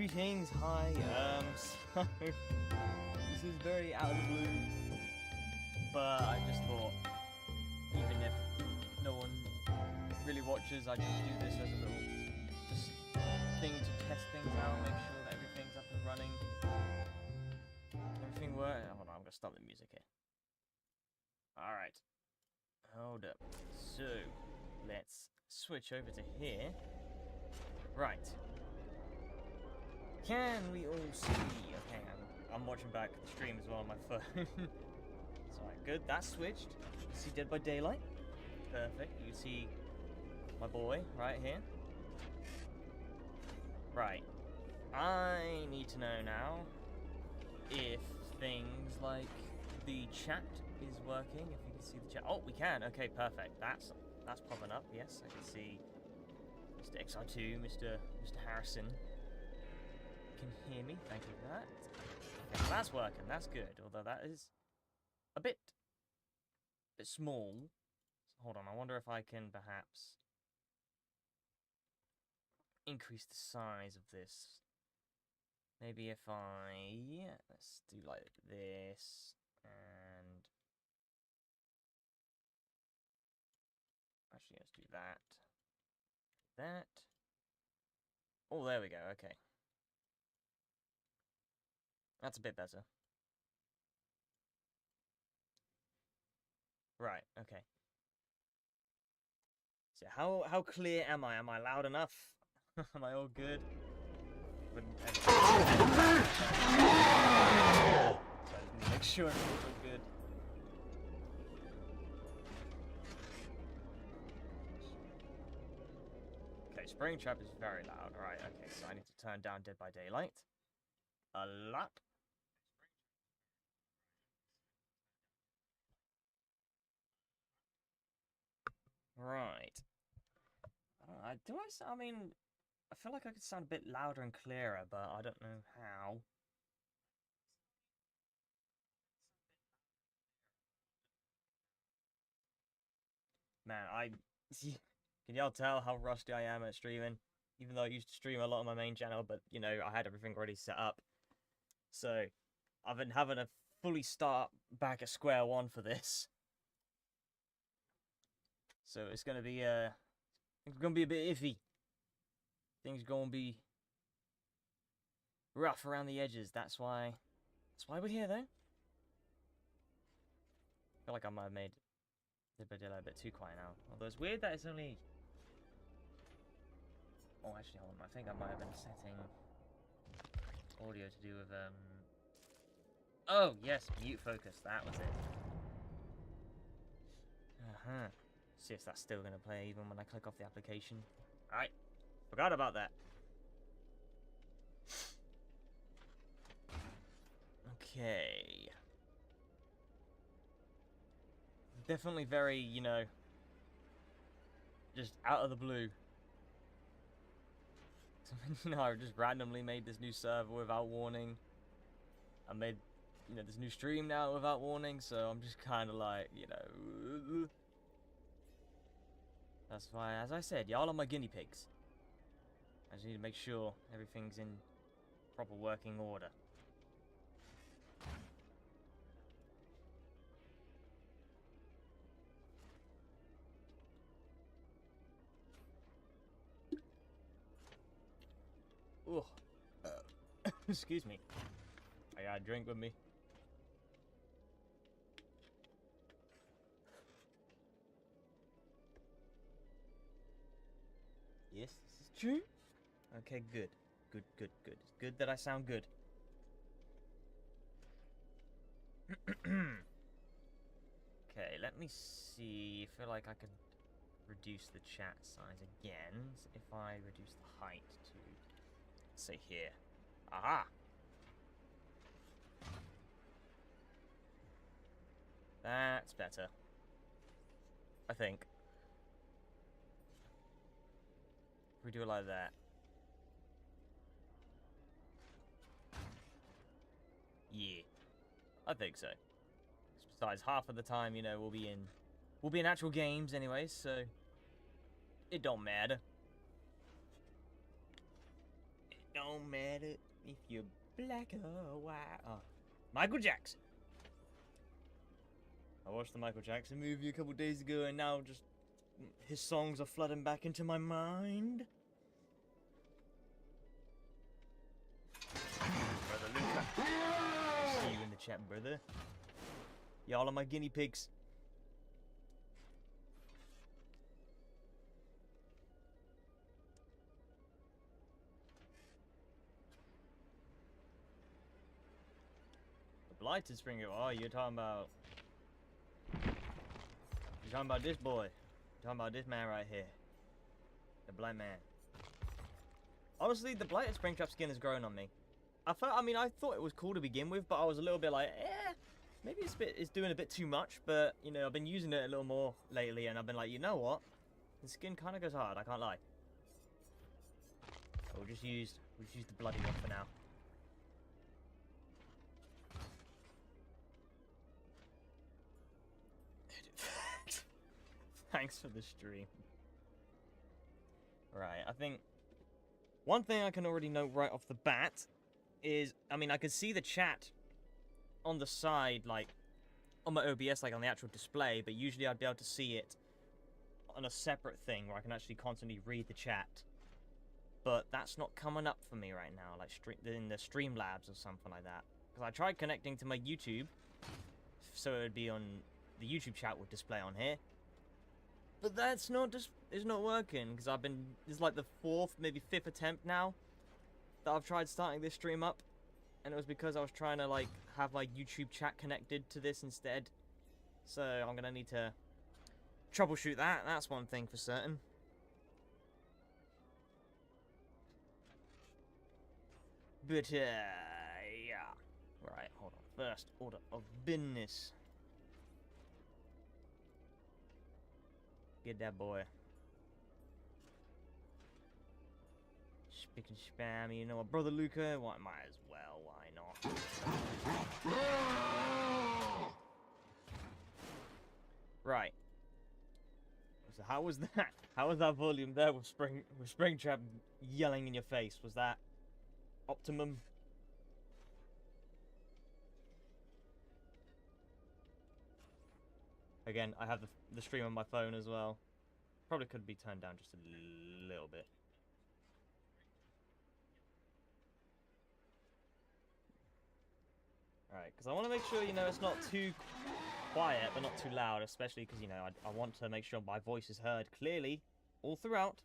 Greetings, hi, so, this is very out of the blue, but I just thought, even if no one really watches, I just do this as a little, just thing to test things out, make sure that everything's up and running, everything works. Hold on, I'm gonna stop the music here. Alright, hold up, so, let's switch over to here. Right. Can we all see? Okay, I'm watching back the stream as well on my phone. So, good, that's switched. You can see Dead by Daylight. Perfect. You can see my boy right here. Right. I need to know now if things like the chat is working. If you can see the chat. Oh, we can. Okay, perfect. That's popping up. Yes, I can see Mr. XR2, Mr. Harrison. Can hear me, thank you for that. Okay, so that's working, that's good, although that is a bit small. So hold on, I wonder if I can perhaps increase the size of this. Maybe if let's do like this, and actually let's do that. Oh, there we go, okay. That's a bit better. Right, okay. So how clear am I? Am I loud enough? Am I all good? So I just need to make sure everything's all good. Okay, Springtrap is very loud. Alright, okay, so I need to turn down Dead by Daylight a lot. Right. I mean, I feel like I could sound a bit louder and clearer, but I don't know how. Man, can y'all tell how rusty I am at streaming? Even though I used to stream a lot on my main channel, but, you know, I had everything already set up. So, I've been having to fully start back at square one for this. So, it's gonna be a bit iffy. Things gonna be rough around the edges. That's why we're here, though. I feel like I might have made the video a bit too quiet now. Although it's weird that it's only... Oh, actually, hold on. I think I might have been setting audio to do with, Oh, yes, mute focus. That was it. Uh-huh. See if that's still going to play even when I click off the application. Alright. Forgot about that. Okay. Definitely very, you know, just out of the blue. You know, I just randomly made this new server without warning. I made, you know, this new stream now without warning, so I'm just kind of like, you know... That's why, as I said, y'all are my guinea pigs. I just need to make sure everything's in proper working order. Oh, excuse me. I got a drink with me. Yes, this is true. Okay, good. Good. It's good that I sound good. Okay, let me see. I feel like I could reduce the chat size again. So if I reduce the height to, let's say, here. Aha! That's better. I think. If we do it like that. Yeah. I think so. Besides, half of the time, you know, we'll be in actual games anyways, so it don't matter. Don't matter if you're black or white. Oh, Michael Jackson. I watched the Michael Jackson movie a couple days ago, and now just his songs are flooding back into my mind. Brother Luca. See you in the chat, brother. Y'all are my guinea pigs. The blighted Springtrap. Oh, you're talking about... You're talking about this boy. You're talking about this man right here. The blind man. Honestly, the blighted Springtrap skin has grown on me. I thought it was cool to begin with, but I was a little bit like, maybe it's doing a bit too much. But you know, I've been using it a little more lately, and I've been like, you know what, the skin kind of goes hard. I can't lie. So we'll just use the bloody one for now. Thanks for the stream. Right, I think one thing I can already know right off the bat is, I mean, I can see the chat on the side, like, on my OBS, like, on the actual display, but usually I'd be able to see it on a separate thing where I can actually constantly read the chat. But that's not coming up for me right now, like, in the Streamlabs or something like that. Because I tried connecting to my YouTube, so it would be on, the YouTube chat would display on here. But that's not it's not working, because this is like the 4th, maybe 5th attempt now that I've tried starting this stream up, and it was because I was trying to like have my YouTube chat connected to this instead. So I'm gonna need to troubleshoot that. That's one thing for certain. But yeah. Right, hold on. First order of business. Get that boy. Spick and spam, you know what, Brother Luca? Why, might as well, why not? Right. So how was that? How was that volume there with Springtrap yelling in your face? Was that optimum? Again, I have the stream on my phone as well. Probably could be turned down just a little bit. Alright, because I want to make sure, you know, it's not too quiet, but not too loud, especially because, you know, I want to make sure my voice is heard clearly all throughout.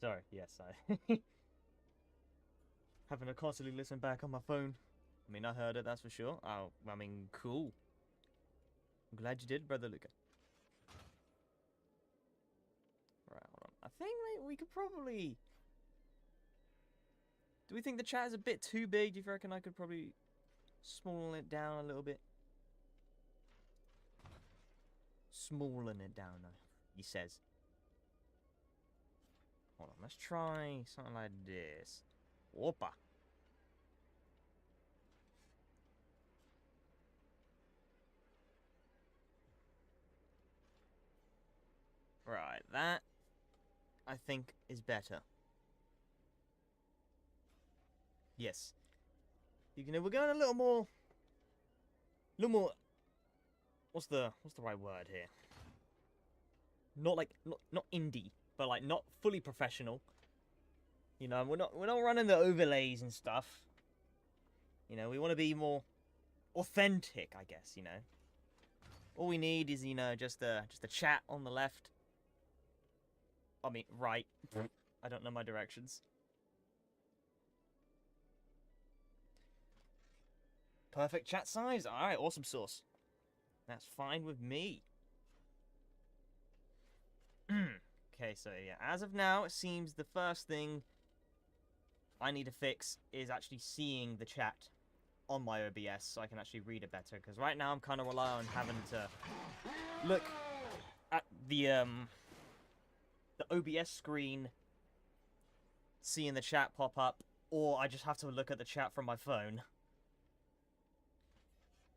Sorry, yes, I... having to constantly listen back on my phone. I mean, I heard it, that's for sure. Oh, I mean, cool. I'm glad you did, Brother Luca. Right, hold on. I think we could probably... Do we think the chat is a bit too big? Do you reckon I could probably smallen it down a little bit? Smallen it down, he says. Hold on, let's try something like this. Whoppa. Right, that I think is better. Yes. We're going a little more. What's the right word here? Not indie, but like not fully professional. You know, we're not running the overlays and stuff. You know, we want to be more authentic, I guess. You know, all we need is, you know, just a chat on the left. I mean, right. I don't know my directions. Perfect chat size. All right, awesome sauce. That's fine with me. Okay, so yeah, as of now, it seems the first thing I need to fix is actually seeing the chat on my OBS so I can actually read it better. Because right now I'm kind of relying on having to look at the OBS screen, seeing the chat pop up, or I just have to look at the chat from my phone.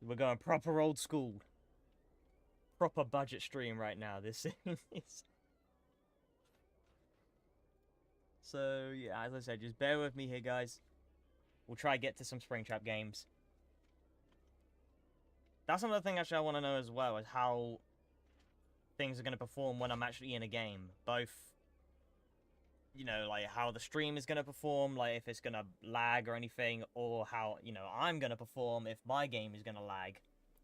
We're going proper old school. Proper budget stream right now, this is. So, yeah, as I said, just bear with me here, guys. We'll try to get to some Springtrap games. That's another thing, actually, I want to know as well, is how things are going to perform when I'm actually in a game. Both, you know, like, how the stream is going to perform, like, if it's going to lag or anything, or how, you know, I'm going to perform if my game is going to lag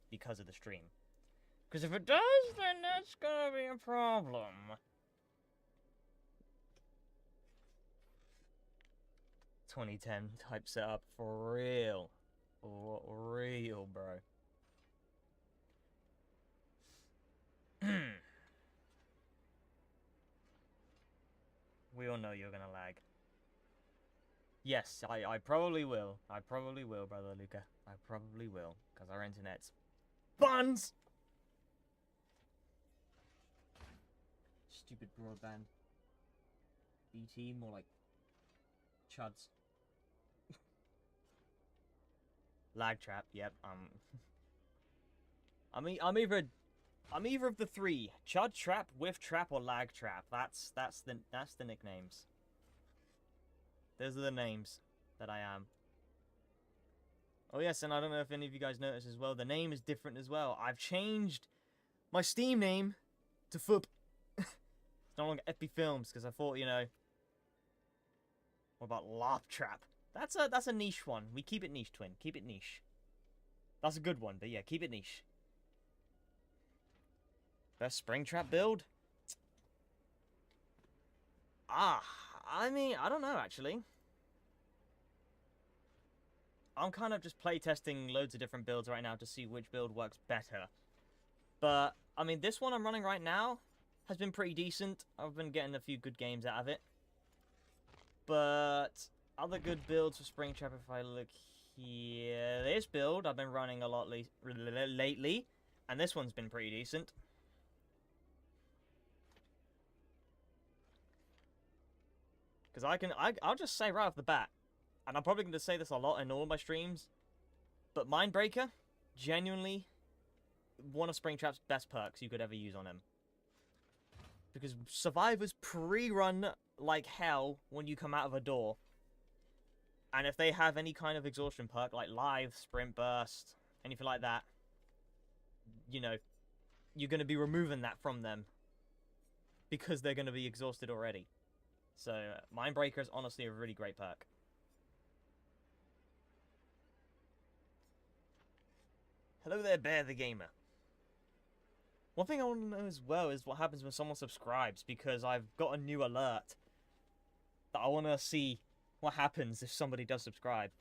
because of the stream. Because if it does, then that's going to be a problem. .2010 type setup for real. For real, bro. We all know you're gonna lag. Yes, I probably will. I probably will, brother Luca. I probably will. Because our internet's buns! Stupid broadband. BT, more like chuds. Lag trap, yep. I'm either of the three: chud trap, whiff trap, or lag trap. That's the nicknames. Those are the names that I am. Oh yes, and I don't know if any of you guys noticed as well, the name is different as well. I've changed my Steam name to FUP. It's no longer Epi Films, because I thought, you know, what about Laugh Trap? That's a niche one. We keep it niche, Twin. Keep it niche. That's a good one, but yeah, keep it niche. Best Springtrap build? I mean, I don't know, actually. I'm kind of just playtesting loads of different builds right now to see which build works better. But, I mean, this one I'm running right now has been pretty decent. I've been getting a few good games out of it. But other good builds for Springtrap, if I look here, this build I've been running a lot lately, and this one's been pretty decent. Because I'll just say right off the bat, and I'm probably going to say this a lot in all my streams, but Mindbreaker, genuinely, one of Springtrap's best perks you could ever use on him. Because survivors pre-run like hell when you come out of a door. And if they have any kind of exhaustion perk, like Live, Sprint Burst, anything like that, you know, you're going to be removing that from them. Because they're going to be exhausted already. So, Mindbreaker is honestly a really great perk. Hello there, Bear the Gamer. One thing I want to know as well is what happens when someone subscribes, because I've got a new alert that I want to see what happens if somebody does subscribe.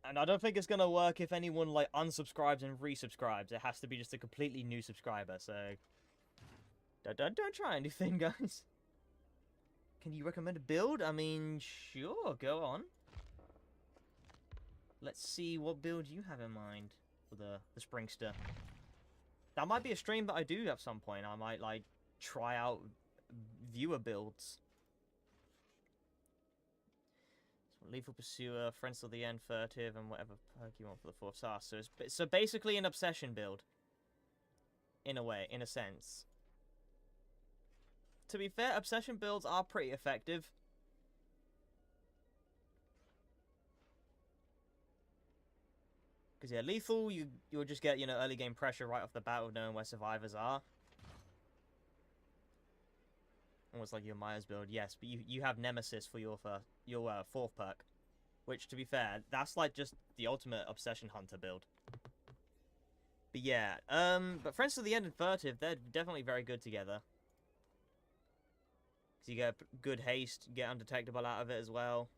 And I don't think it's going to work if anyone, like, unsubscribes and resubscribes. It has to be just a completely new subscriber, so don't try anything, guys. Can you recommend a build? I mean, sure, go on. Let's see what build you have in mind for the Springster. That might be a stream that I do at some point. I might, like, try out viewer builds. So Lethal Pursuer, Friends Till the End, Furtive, and whatever perk you want for the 4th star. So basically an Obsession build. In a way, in a sense. To be fair, Obsession builds are pretty effective. Because, yeah, Lethal, you'll just get, you know, early game pressure right off the bat of knowing where survivors are. Almost like your Myers build, yes. But you have Nemesis for your 4th perk. Which, to be fair, that's, like, just the ultimate Obsession Hunter build. But, yeah. But Friends to the End and Furtive, they're definitely very good together. Because you get good haste, you get undetectable out of it as well.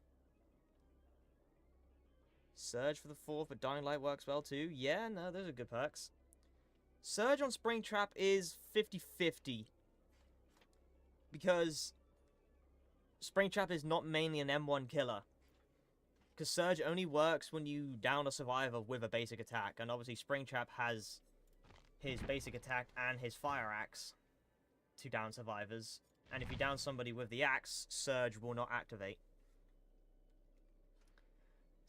Surge for the 4th, but Dying Light works well too. Yeah, no, those are good perks. Surge on Springtrap is 50-50. Because Springtrap is not mainly an M1 killer. Because Surge only works when you down a survivor with a basic attack. And obviously Springtrap has his basic attack and his fire axe to down survivors. And if you down somebody with the axe, Surge will not activate.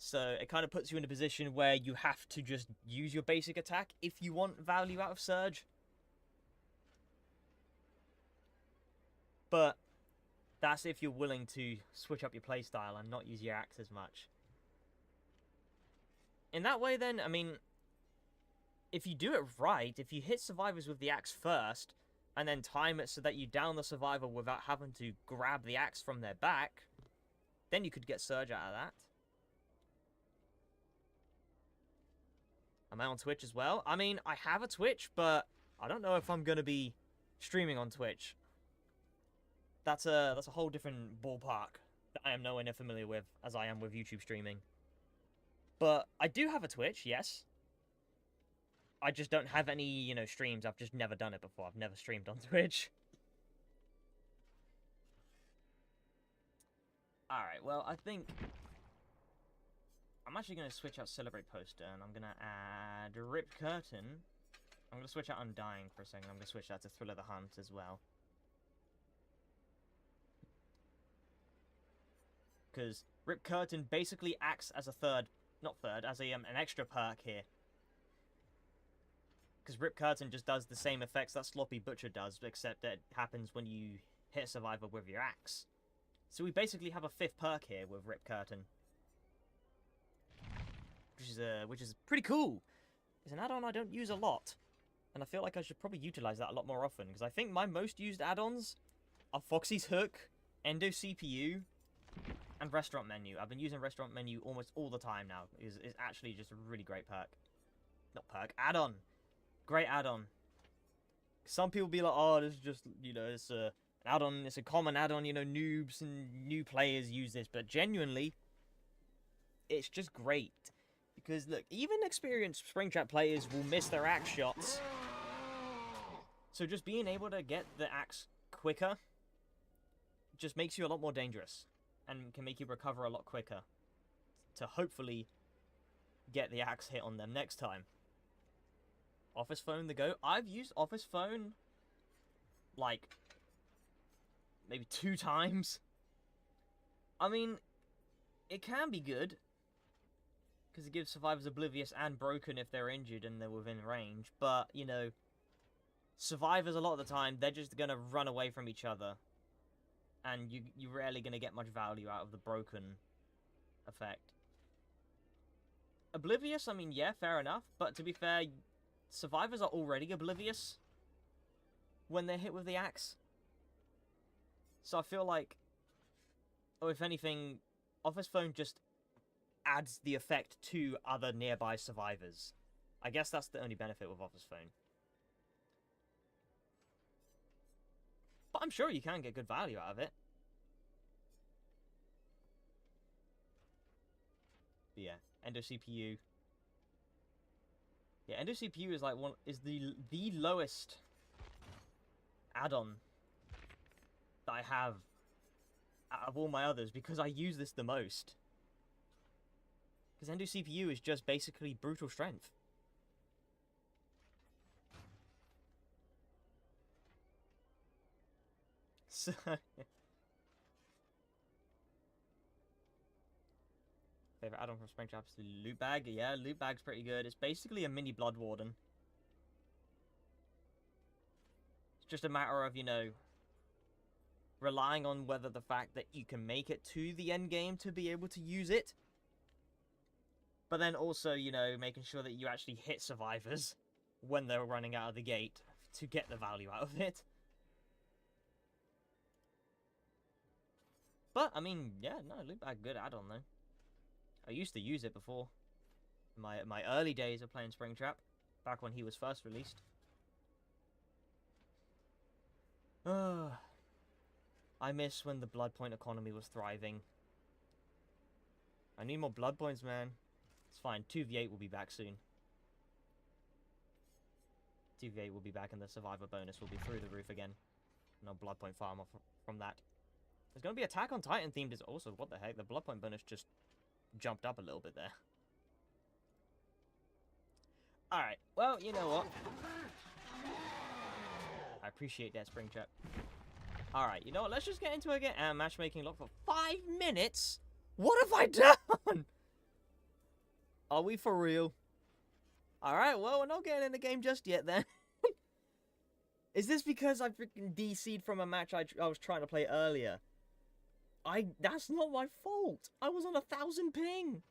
So it kind of puts you in a position where you have to just use your basic attack if you want value out of Surge. But that's if you're willing to switch up your playstyle and not use your axe as much. In that way then, I mean, if you do it right, if you hit survivors with the axe first, and then time it so that you down the survivor without having to grab the axe from their back, then you could get Surge out of that. Am I on Twitch as well? I mean, I have a Twitch, but I don't know if I'm going to be streaming on Twitch. That's a whole different ballpark that I am nowhere near familiar with, as I am with YouTube streaming. But I do have a Twitch, yes. I just don't have any, you know, streams. I've just never done it before. I've never streamed on Twitch. Alright, well, I think I'm actually going to switch out Celebrate Poster, and I'm going to add Ripped Curtain. I'm going to switch out Undying for a second. I'm going to switch that to Thrill of the Hunt as well. Because Ripped Curtain basically acts as a an extra perk here. Because Ripped Curtain just does the same effects that Sloppy Butcher does, except that it happens when you hit a survivor with your axe. So we basically have a 5th perk here with Ripped Curtain. Which is pretty cool. It's an add-on I don't use a lot. And I feel like I should probably utilize that a lot more often, because I think my most used add-ons are Foxy's Hook, Endo CPU, and Restaurant Menu. I've been using Restaurant Menu almost all the time now. It's actually just a really great perk. Not perk, add-on. Great add-on. Some people be like, oh, this is just, you know, it's an add-on, it's a common add-on, you know, noobs and new players use this. But genuinely, it's just great. Because, look, even experienced Springtrap players will miss their axe shots. So just being able to get the axe quicker just makes you a lot more dangerous. And can make you recover a lot quicker. To hopefully get the axe hit on them next time. Office Phone the go. I've used Office Phone like maybe 2 times. I mean, it can be good because it gives survivors Oblivious and Broken if they're injured and they're within range. But, you know, survivors a lot of the time, they're just going to run away from each other. And you're rarely going to get much value out of the Broken effect. Oblivious, I mean, yeah, fair enough. But to be fair, survivors are already oblivious when they're hit with the axe. So I feel like, or if anything, Office Phone just adds the effect to other nearby survivors. I guess that's the only benefit with Office Phone. But I'm sure you can get good value out of it. But yeah, Endo CPU. Yeah, Endo CPU is like the lowest add-on that I have out of all my others because I use this the most. Because Endo CPU is just basically brutal strength. So favorite add-on from Springtrap is the loot bag. Yeah, loot bag's pretty good. It's basically a mini Blood Warden. It's just a matter of, you know, relying on whether the fact that you can make it to the end game to be able to use it. But then also, you know, making sure that you actually hit survivors when they're running out of the gate to get the value out of it. But, I mean, yeah, no, loot bag, good add-on though. I used to use it before. My early days of playing Springtrap, back when he was first released. I miss when the blood point economy was thriving. I need more blood points, man. It's fine. 2v8 will be back soon. 2v8 will be back and the survivor bonus will be through the roof again. No blood point farm off from that. There's going to be Attack on Titan themed is also, what the heck, the blood point bonus just jumped up a little bit there. Alright, well, you know what? I appreciate that, Springtrap. Alright, you know what? Let's just get into it again. Matchmaking lock for 5 minutes? What have I done? Are we for real? Alright, well, we're not getting in the game just yet, then. Is this because I freaking DC'd from a match I was trying to play earlier? That's not my fault. I was on 1,000 ping.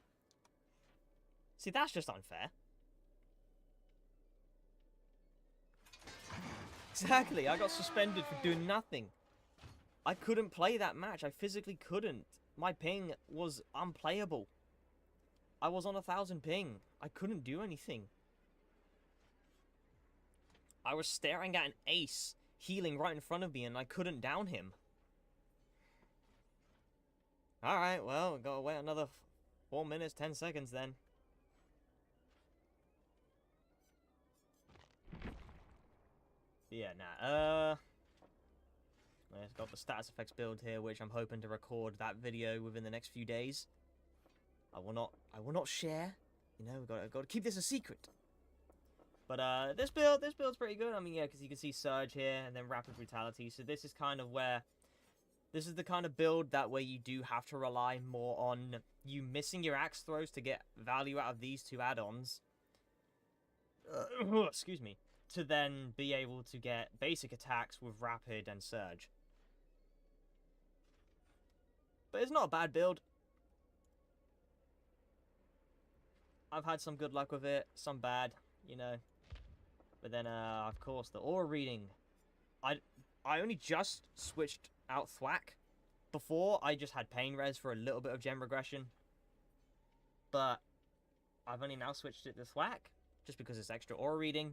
See, that's just unfair. Exactly, I got suspended for doing nothing. I couldn't play that match. I physically couldn't. My ping was unplayable. I was on 1,000 ping. I couldn't do anything. I was staring at an ace healing right in front of me and I couldn't down him. Alright, well, gotta wait another 4 minutes, 10 seconds then. Yeah, nah, I've got the status effects build here, which I'm hoping to record that video within the next few days. I will not share. You know, we've got to keep this a secret. But this build's pretty good. I mean, yeah, because you can see Surge here and then Rapid Brutality. So this is kind of where, this is the kind of build that where you do have to rely more on you missing your axe throws to get value out of these two add-ons. Excuse me. To then be able to get basic attacks with Rapid and Surge. But it's not a bad build. I've had some good luck with it, some bad, you know. But then, of course, the aura reading. I only just switched out Thwack. Before, I just had Pain Res for a little bit of gem regression. But I've only now switched it to Thwack, just because it's extra aura reading.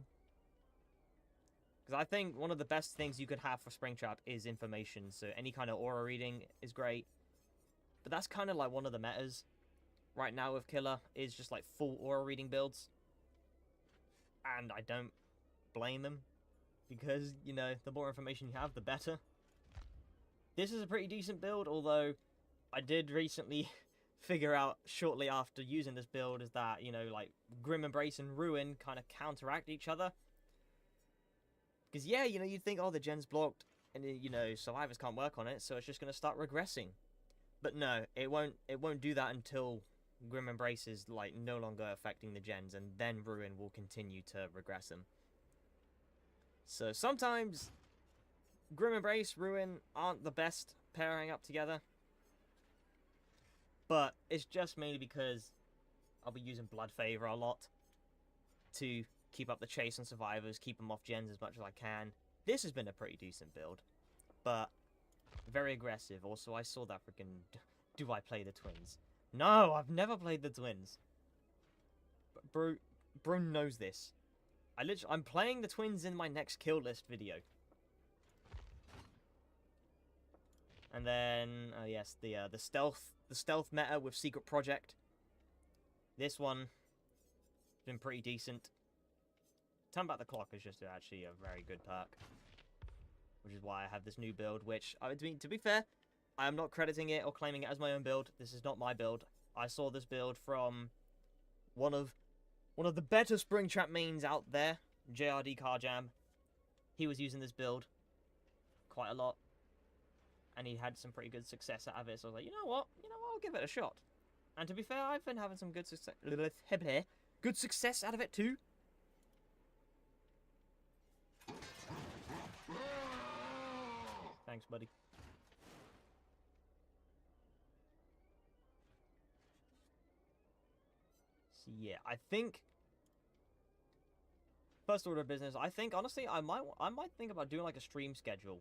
Because I think one of the best things you could have for Springtrap is information. So any kind of aura reading is great. But that's kind of like one of the metas right now with Killer, is just like full aura reading builds. And I don't blame them. Because, you know, the more information you have, the better. This is a pretty decent build, although I did recently figure out shortly after using this build is that, you know, like Grim Embrace and Ruin kind of counteract each other. Because, yeah, you know, you'd think, oh, the gen's blocked, and, you know, survivors can't work on it, so it's just going to start regressing. But no, it won't do that until Grim Embrace is, like, no longer affecting the gens, and then Ruin will continue to regress them. So sometimes Grim Embrace, Ruin aren't the best pairing up together. But it's just mainly because I'll be using Blood Favor a lot to keep up the chase on survivors, keep them off gens as much as I can. This has been a pretty decent build, but very aggressive. Also, I saw that freaking... Do I play the twins? No, I've never played the twins. But bro knows this. I'm playing the twins in my next kill list video. And then, oh yes, the stealth meta with Secret Project. This one has been pretty decent. Turn Back the Clock is just actually a very good perk, which is why I have this new build, which, to be fair, I am not crediting it or claiming it as my own build. This is not my build. I saw this build from one of the better Springtrap mains out there, JRD Carjam. He was using this build quite a lot, and he had some pretty good success out of it, so I was like, you know what, I'll give it a shot. And to be fair, I've been having some good success out of it too. Thanks, buddy. So yeah, I think first order of business, I think honestly I might think about doing like a stream schedule.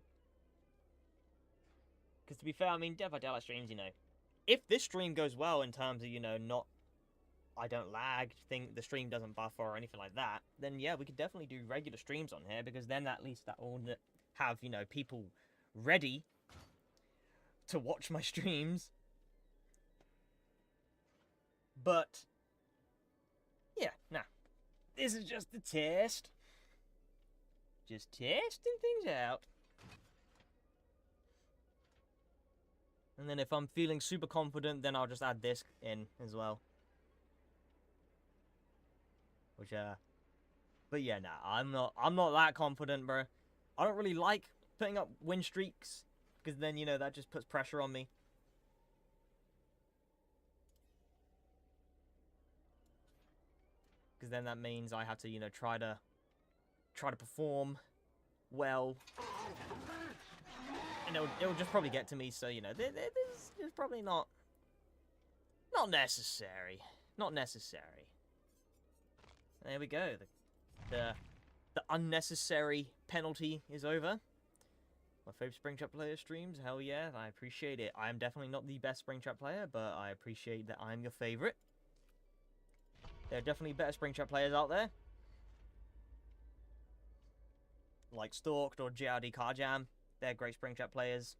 Because to be fair, I mean, Dead by Daylight streams, you know, if this stream goes well in terms of, you know, I don't lag, the stream doesn't buffer or anything like that, then yeah, we could definitely do regular streams on here, because then at least that will have, you know, people ready to watch my streams. But yeah, nah, this is just a test. Just testing things out. And then if I'm feeling super confident, then I'll just add this in as well. Which, but yeah, nah, I'm not that confident, bro. I don't really like putting up win streaks, because then, you know, that just puts pressure on me. because then that means I have to, you know, try to perform well, and it'll just probably get to me. So, you know, this is probably not necessary. Not necessary. There we go. The unnecessary penalty is over. My favorite Springtrap player streams, hell yeah, I appreciate it. I am definitely not the best Springtrap player, but I appreciate that I'm your favorite. There are definitely better Springtrap players out there, like Stalked or GRD Carjam. They're great Springtrap players.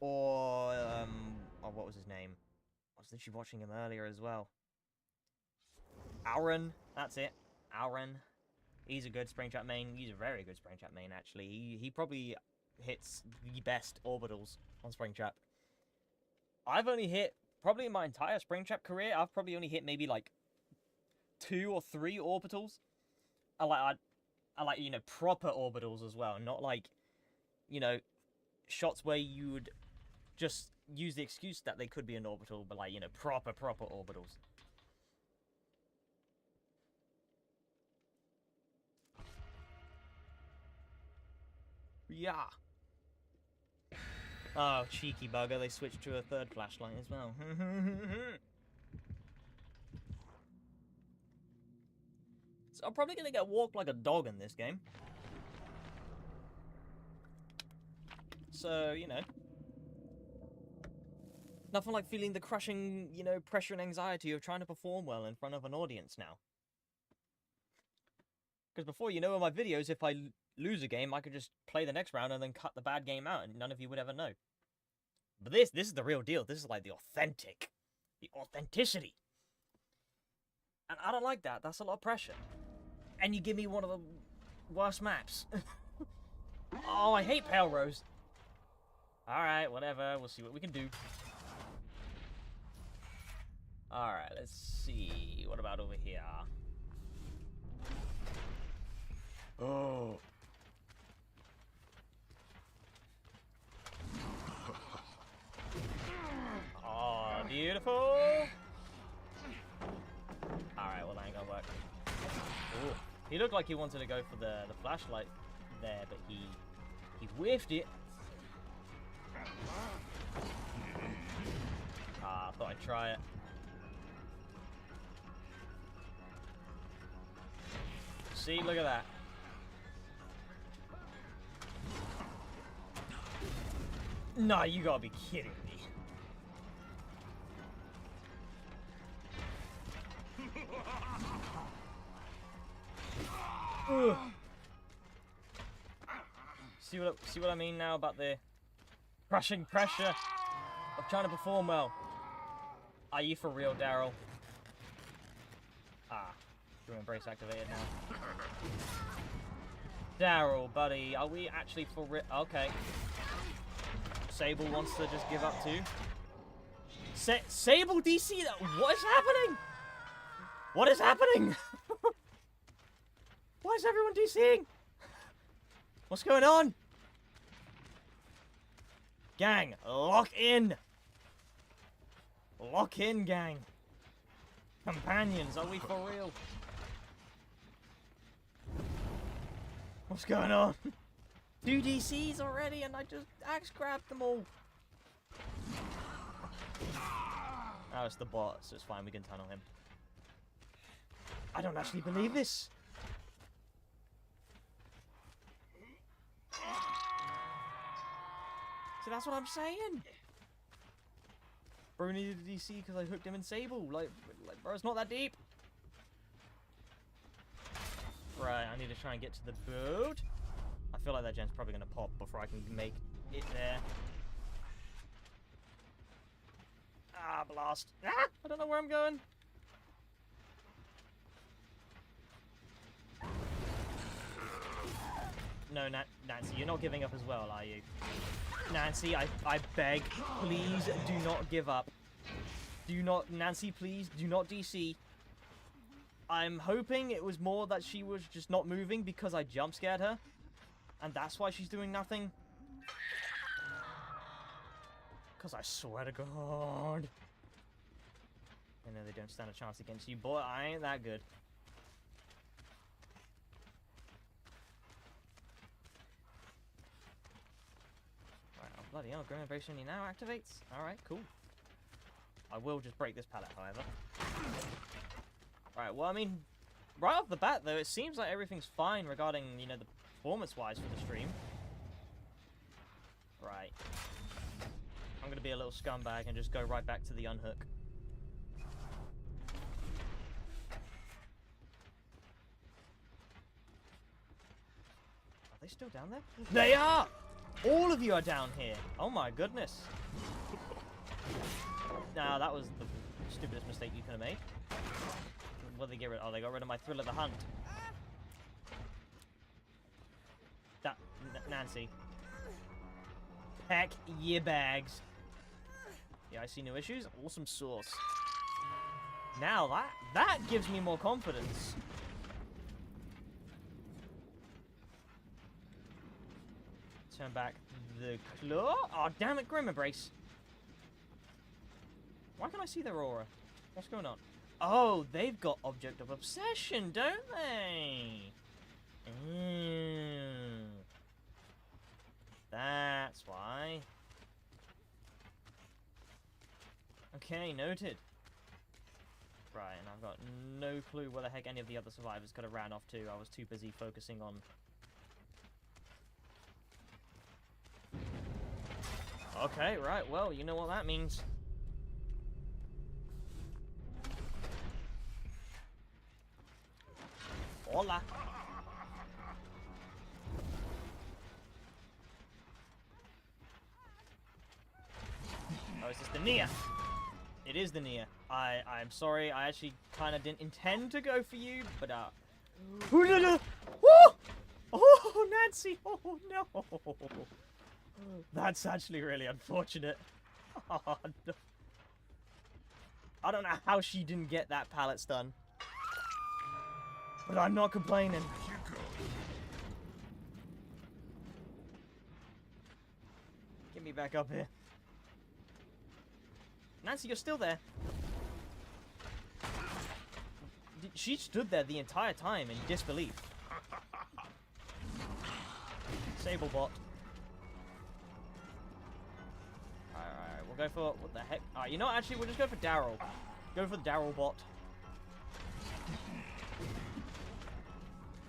Or, oh, what was his name? I was literally watching him earlier as well. Aaron, that's it. Aaron. He's a good Springtrap main. He's a very good Springtrap main, actually. He probably hits the best orbitals on Springtrap. I've only hit, probably in my entire Springtrap career, I've probably only hit maybe like 2 or 3 orbitals. I like, you know, proper orbitals as well. Not like, you know, shots where you would just use the excuse that they could be an orbital, but like, you know, proper orbitals. Yeah. Oh, cheeky bugger. They switched to a third flashlight as well. So I'm probably going to get walked like a dog in this game. So, you know. Nothing like feeling the crushing, you know, pressure and anxiety of trying to perform well in front of an audience now. Because before, you know, in my videos, if I lose a game, I could just play the next round and then cut the bad game out, and none of you would ever know. But this is the real deal. This is like the authenticity. And I don't like that. That's a lot of pressure. And you give me one of the worst maps. Oh, I hate Pale Rose. Alright, whatever. We'll see what we can do. Alright, let's see. What about over here? Oh. Oh, beautiful. Alright, well, that ain't gonna work. Ooh. He looked like he wanted to go for the flashlight there, but he whiffed it. Ah, I thought I'd try it. See, look at that. Nah, you gotta be kidding me. Ugh. See what I mean now about the crushing pressure of trying to perform well. Are you for real, Daryl? Ah, your embrace activated now. Daryl, buddy, are we actually for real? Okay. Sable wants to just give up too. Sable DC that. What is happening? What is happening? Why is everyone DCing? What's going on? Gang, lock in. Lock in, gang. Companions, are we for real? What's going on? 2 DCs already, and I just axe grabbed them all. Oh, it's the bot, so it's fine. We can tunnel him. I don't actually believe this. So that's what I'm saying. Bro needed a DC because I hooked him in Sable. Like, bro, it's not that deep. Right, I need to try and get to the boat. I feel like that gen's probably going to pop before I can make it there. Ah, blast. Ah, I don't know where I'm going. No, Nancy, you're not giving up as well, are you? Nancy, I beg, please do not give up. Do not, Nancy, please do not DC. I'm hoping it was more that she was just not moving because I jump scared her. And that's why she's doing nothing. Because I swear to God. I know they don't stand a chance against you, boy. I ain't that good. Right, oh, bloody hell. Grim Embrace only now activates? Alright, cool. I will just break this pallet, however. Right, well, I mean, right off the bat, though, it seems like everything's fine regarding, you know, the performance-wise for the stream. Right. I'm gonna be a little scumbag and just go right back to the unhook. Are they still down there? They are! All of you are down here. Oh my goodness. Nah, that was the stupidest mistake you could have made. What did they get rid of? Oh, they got rid of my Thrill of the Hunt. That, Nancy. Pack your bags. Yeah, I see no issues. Awesome sauce. Now that gives me more confidence. Turn back the claw. Oh, damn it, Grim Embrace. Why can't I see their aura? What's going on? Oh, they've got Object of Obsession, don't they? That's why. Okay, noted. Right, and I've got no clue where the heck any of the other survivors could have ran off to. I was too busy focusing on... Okay, right, well, you know what that means. Hola. Oh, is this the Nia? It is the Nia. I'm sorry, I actually kind of didn't intend to go for you, but Woo! Oh, Nancy! Oh, no! That's actually really unfortunate. Oh, no. I don't know how she didn't get that pallet stun. But I'm not complaining. Get me back up here. Nancy, you're still there. She stood there the entire time in disbelief. Sable bot. Alright, we'll go for... What the heck? Alright, you know what? Actually, we'll just go for Daryl. Go for the Daryl bot.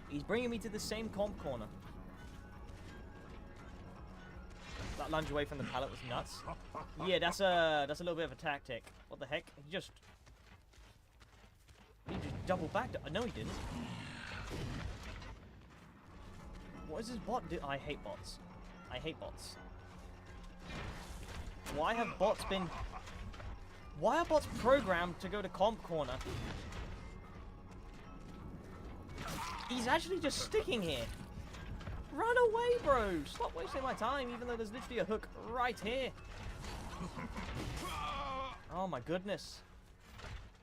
He's bringing me to the same comp corner. That lunge away from the pallet was nuts. Yeah, that's a little bit of a tactic. What the heck? He just double backed. No, he didn't. What is his bot do? I hate bots. I hate bots. Why have bots been... Why are bots programmed to go to comp corner? He's actually just sticking here. Run away, bro! Stop wasting my time, even though there's literally a hook right here. Oh my goodness.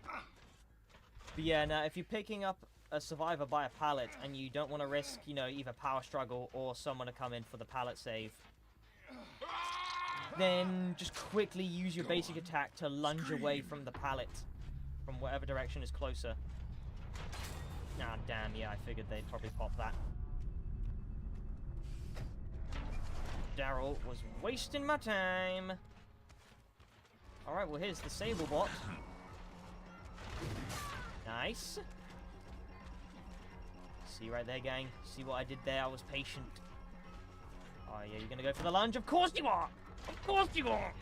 But yeah, now if you're picking up a survivor by a pallet and you don't want to risk, you know, either power struggle or someone to come in for the pallet save, then just quickly use your basic attack to lunge away from the pallet from whatever direction is closer. Ah, damn, yeah, I figured they'd probably pop that. Daryl was wasting my time. Alright, well, here's the Sable bot. Nice. See right there, gang? See what I did there? I was patient. Oh, yeah, you're gonna go for the lunge? Of course you are! Of course you are!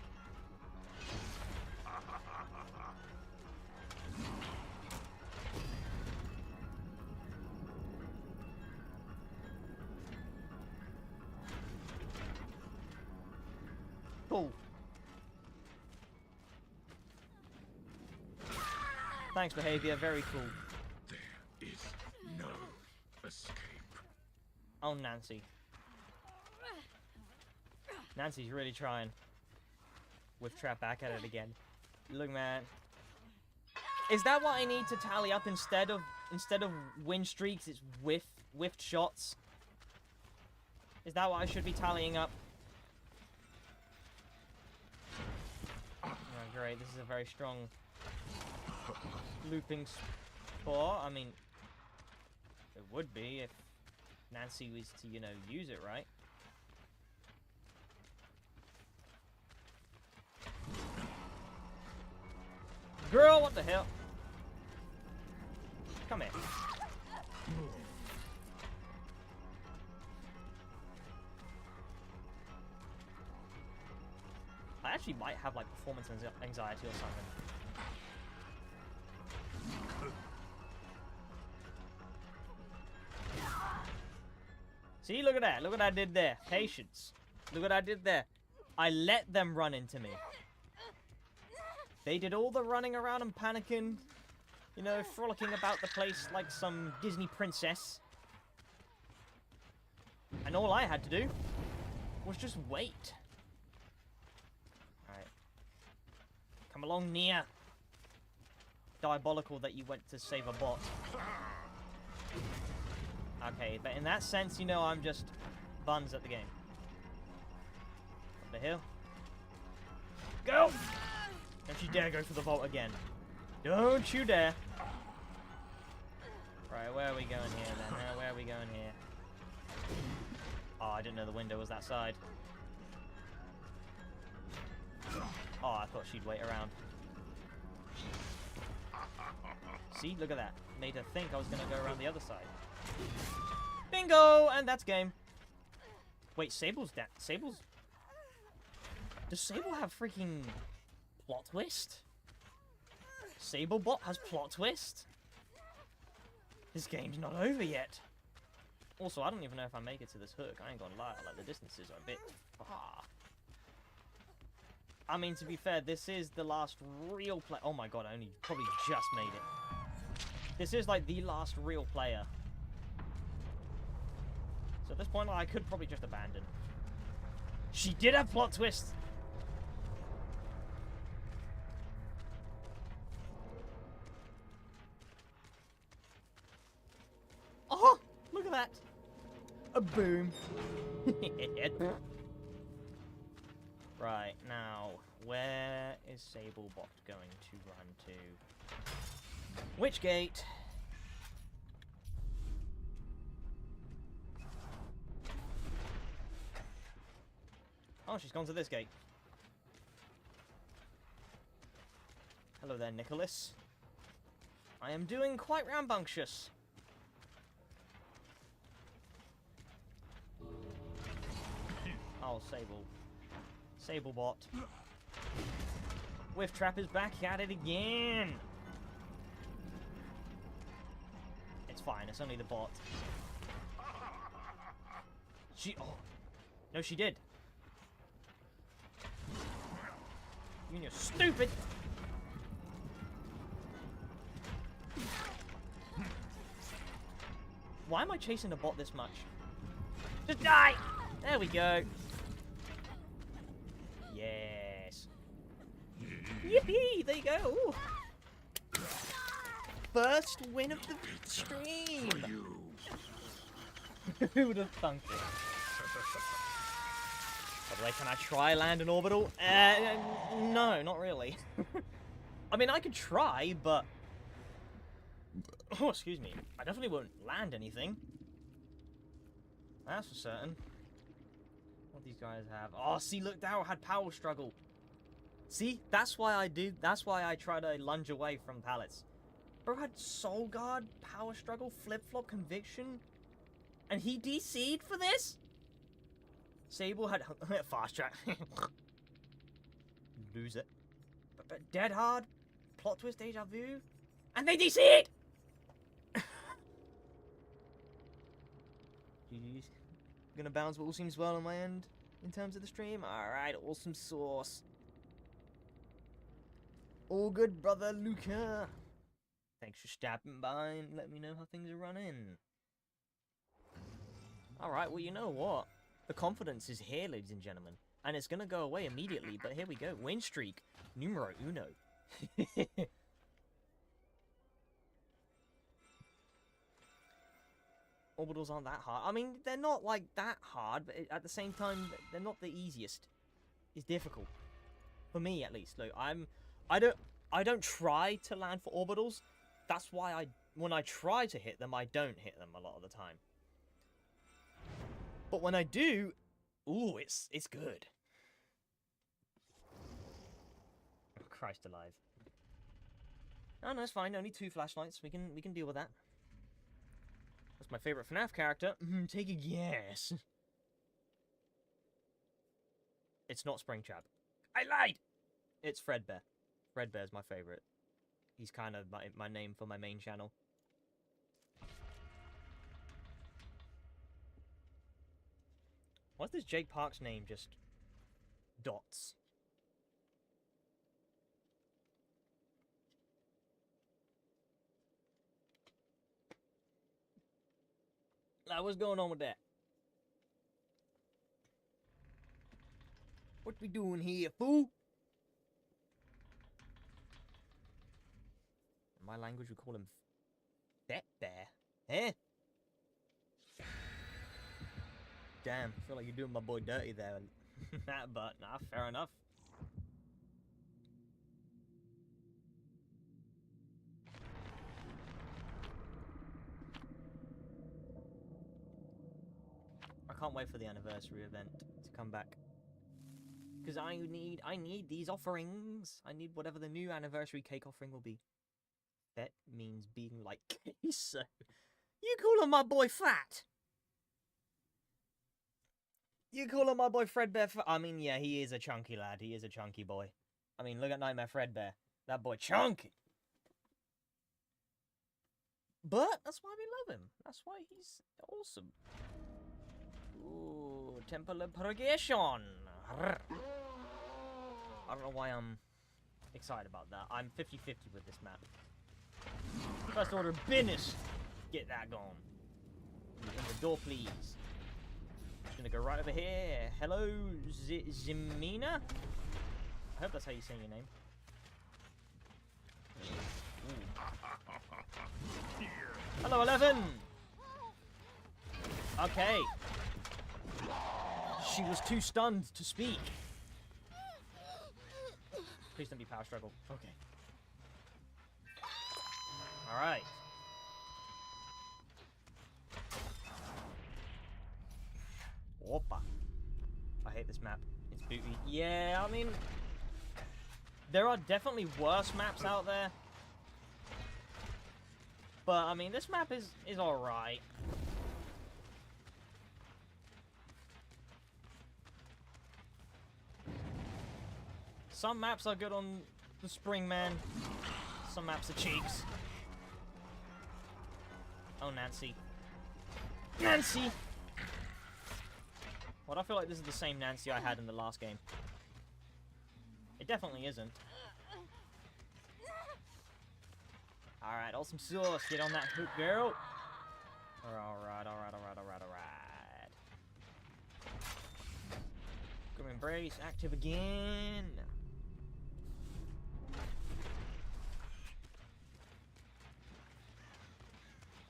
Cool. Thanks, behavior. Very cool. There is no escape. Oh, Nancy. Nancy's really trying. With Trap back at it again. Look, man. Is that what I need to tally up instead of win streaks? It's whiffed shots. Is that what I should be tallying up? Oh, great, this is a very strong looping spore. I mean, it would be if Nancy was to, you know, use it right. Girl, what the hell? Come here. I actually might have like performance anxiety or something. See, look at that. Look what I did there. Patience. Look what I did there. I let them run into me. They did all the running around and panicking. You know, frolicking about the place like some Disney princess. And all I had to do was just wait. Alright. Come along, Nia. Diabolical that you went to save a bot. Okay, but in that sense, you know, I'm just buns at the game. Up the hill. Go! Don't you dare go for the vault again. Don't you dare. Right, where are we going here then? Where are we going here? Oh, I didn't know the window was that side. Oh, I thought she'd wait around. See, look at that. Made her think I was going to go around the other side. Bingo! And that's game. Wait, Sable's down. Sable's... Does Sable have freaking plot twist? Sablebot has plot twist? This game's not over yet. Also, I don't even know if I make it to this hook. I ain't gonna lie, like the distances are a bit far. I mean, to be fair, this is the last real play. Oh my god, I only probably just made it. This is like the last real player. So at this point, I could probably just abandon. She did have plot twist. Oh, look at that. A boom. Right, now, where is Sablebot going to run to? Which gate? Oh, she's gone to this gate. Hello there, Nicholas. I am doing quite rambunctious. Oh, Sable. Sablebot. Whiff Trap is back at it again. It's fine, it's only the bot. She... Oh. No, she did. You and you're stupid! Why am I chasing the bot this much? Just die! There we go. Yes. Yippee! There you go. Ooh. First win of the stream. Who would have thunk it? By the way, can I try land an orbital? No, not really. I mean, I could try, but... Oh, excuse me. I definitely won't land anything. That's for certain. What these guys have? Oh, see, look, Daryl had power struggle. See, that's why I did. That's why I try to lunge away from pallets. Bro had soul guard, power struggle, flip flop, conviction, and he DC'd for this. Sable had fast track. Lose it. But dead hard, plot twist, deja vu, and they DC'd. GG's. Gonna bounce, but all seems well on my end in terms of the stream. Alright, awesome sauce. All good, brother Luca. Thanks for stopping by and let me know how things are running. Alright, well, you know what? The confidence is here, ladies and gentlemen. And it's gonna go away immediately, but here we go. Win streak. Numero uno. Orbitals aren't that hard. I mean, they're not, like, that hard, but at the same time, they're not the easiest. It's difficult. For me, at least. Look, I don't... I don't try to land for orbitals. That's why when I try to hit them, I don't hit them a lot of the time. But when I do, ooh, it's good. Oh, Christ alive. Oh, no, it's fine. Only 2 flashlights. We can deal with that. That's my favorite FNAF character. Take a guess. It's not Springtrap. I lied! It's Fredbear. Fredbear's my favorite. He's kind of my name for my main channel. What's this Jake Park's name? Just dots. Now, what's going on with that? What we doing here, fool? In my language, we call him Fet Bear. Eh? Damn, I feel like you're doing my boy dirty there. But, nah, fair enough. I can't wait for the anniversary event to come back. Because I need these offerings. I need whatever the new anniversary cake offering will be. That means being like queso. You calling my boy fat? You calling my boy Fredbear fat? I mean, yeah, he is a chunky lad. He is a chunky boy. I mean, look at Nightmare Fredbear. That boy chunky. But that's why we love him. That's why he's awesome. Ooh, Temple of Purgation. I don't know why I'm excited about that. I'm 50-50 with this map. First order of business. Get that going. Open the door, please. Just gonna go right over here. Hello, Zimina? I hope that's how you say your name. Ooh. Hello, 11! Okay. She was too stunned to speak. Please don't be power struggle. Okay. Alright. Opa. I hate this map. It's booty. Yeah, I mean, there are definitely worse maps out there. But, I mean, this map is alright. Some maps are good on the Springman. Some maps are cheeks. Oh, Nancy. Nancy! Well, I feel like this is the same Nancy I had in the last game. It definitely isn't. Alright, awesome sauce. Get on that hook, girl. Alright. Grim Embrace, active again.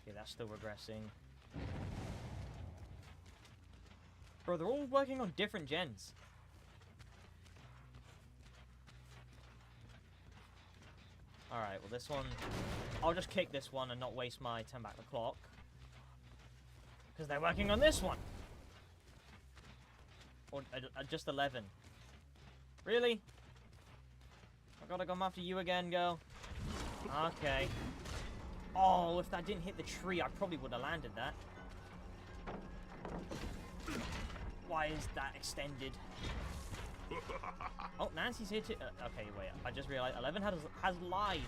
Okay, that's still regressing. Bro, they're all working on different gens. Alright, well this one... I'll just kick this one and not waste my 10 back the clock. Because they're working on this one! Or just 11. Really? I gotta come after you again, girl. Okay. Oh, if that didn't hit the tree, I probably would have landed that. Why is that extended? Oh, Nancy's here too. Okay, wait. I just realized 11 has live.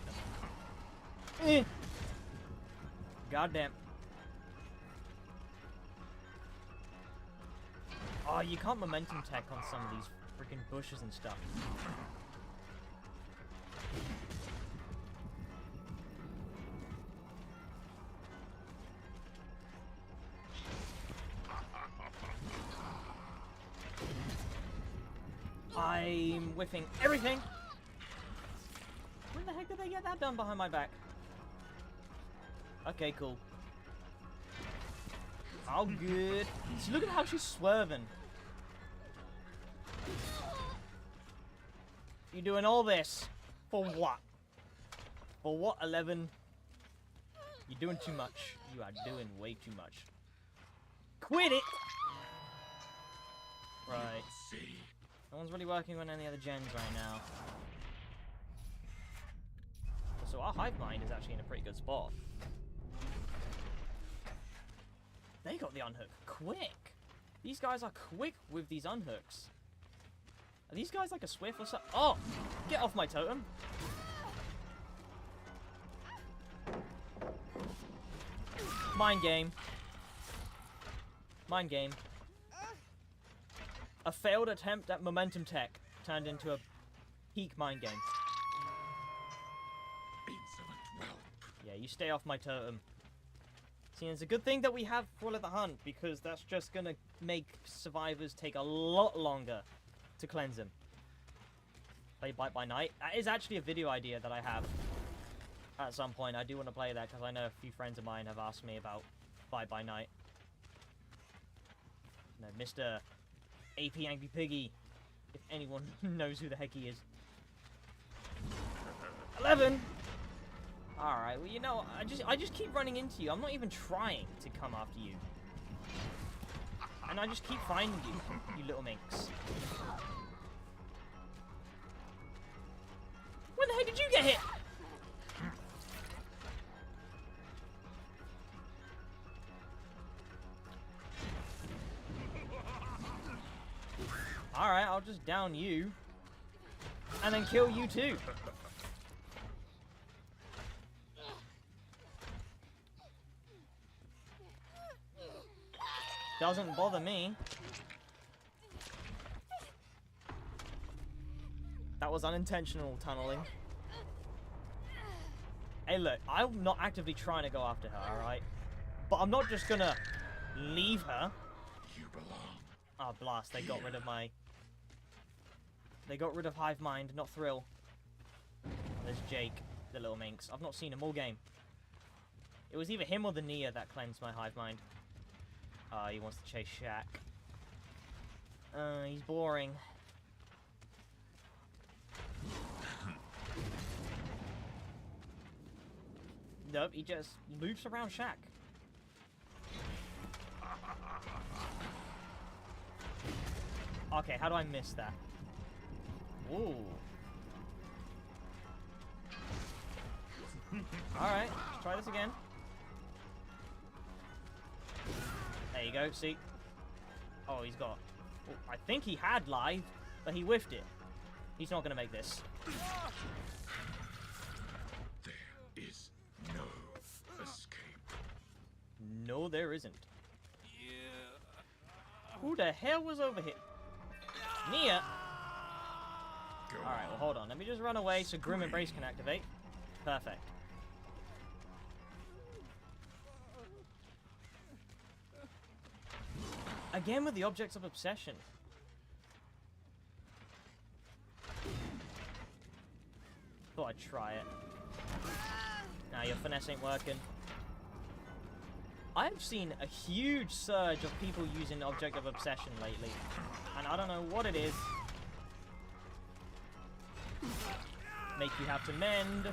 Goddamn. Oh, you can't momentum tech on some of these freaking bushes and stuff. I'm whiffing everything. When the heck did they get that done behind my back? Okay, cool. Oh, good. See, look at how she's swerving. You doing all this for what? For what, 11? You're doing too much. You are doing way too much. Quit it! Right. See. No one's really working on any other gens right now. So our hive mind is actually in a pretty good spot. They got the unhook quick. These guys are quick with these unhooks. Are these guys like a swift or something? Oh! Get off my totem. Mind game. Mind game. A failed attempt at momentum tech turned into a peak mind game. Insolent whelp. Yeah, you stay off my totem. See, it's a good thing that we have Full of the Hunt, because that's just gonna make survivors take a lot longer to cleanse him. Play Bite by Night. That is actually a video idea that I have at some point. I do want to play that, because I know a few friends of mine have asked me about Bite by Night. No, Mr. AP Angry Piggy, if anyone knows who the heck he is. 11! Alright, well, you know, I just keep running into you. I'm not even trying to come after you. And I just keep finding you, you little minx. When the heck did you get hit? Alright, I'll just down you. And then kill you too. Doesn't bother me. That was unintentional tunneling. Hey look, I'm not actively trying to go after her, alright? But I'm not just gonna leave her. You belong. Ah, blast, they got rid of my... They got rid of Hive Mind, not Thrill. There's Jake, the little minx. I've not seen him all game. It was either him or the Nia that cleansed my Hive Mind. Ah, he wants to chase Shaq. He's boring. Nope, he just loops around Shaq. Okay, how do I miss that? Ooh. Alright, let's try this again. There you go, see? Oh, he's got... Oh, I think he had live, but he whiffed it. He's not going to make this. There is no escape. No, there isn't. Who the hell was over here? Nia! Alright, well, hold on. Let me just run away so Grim Embrace can activate. Perfect. Again with the Objects of Obsession. Thought I'd try it. Nah, your finesse ain't working. I've seen a huge surge of people using Object of Obsession lately. And I don't know what it is. Make you have to mend.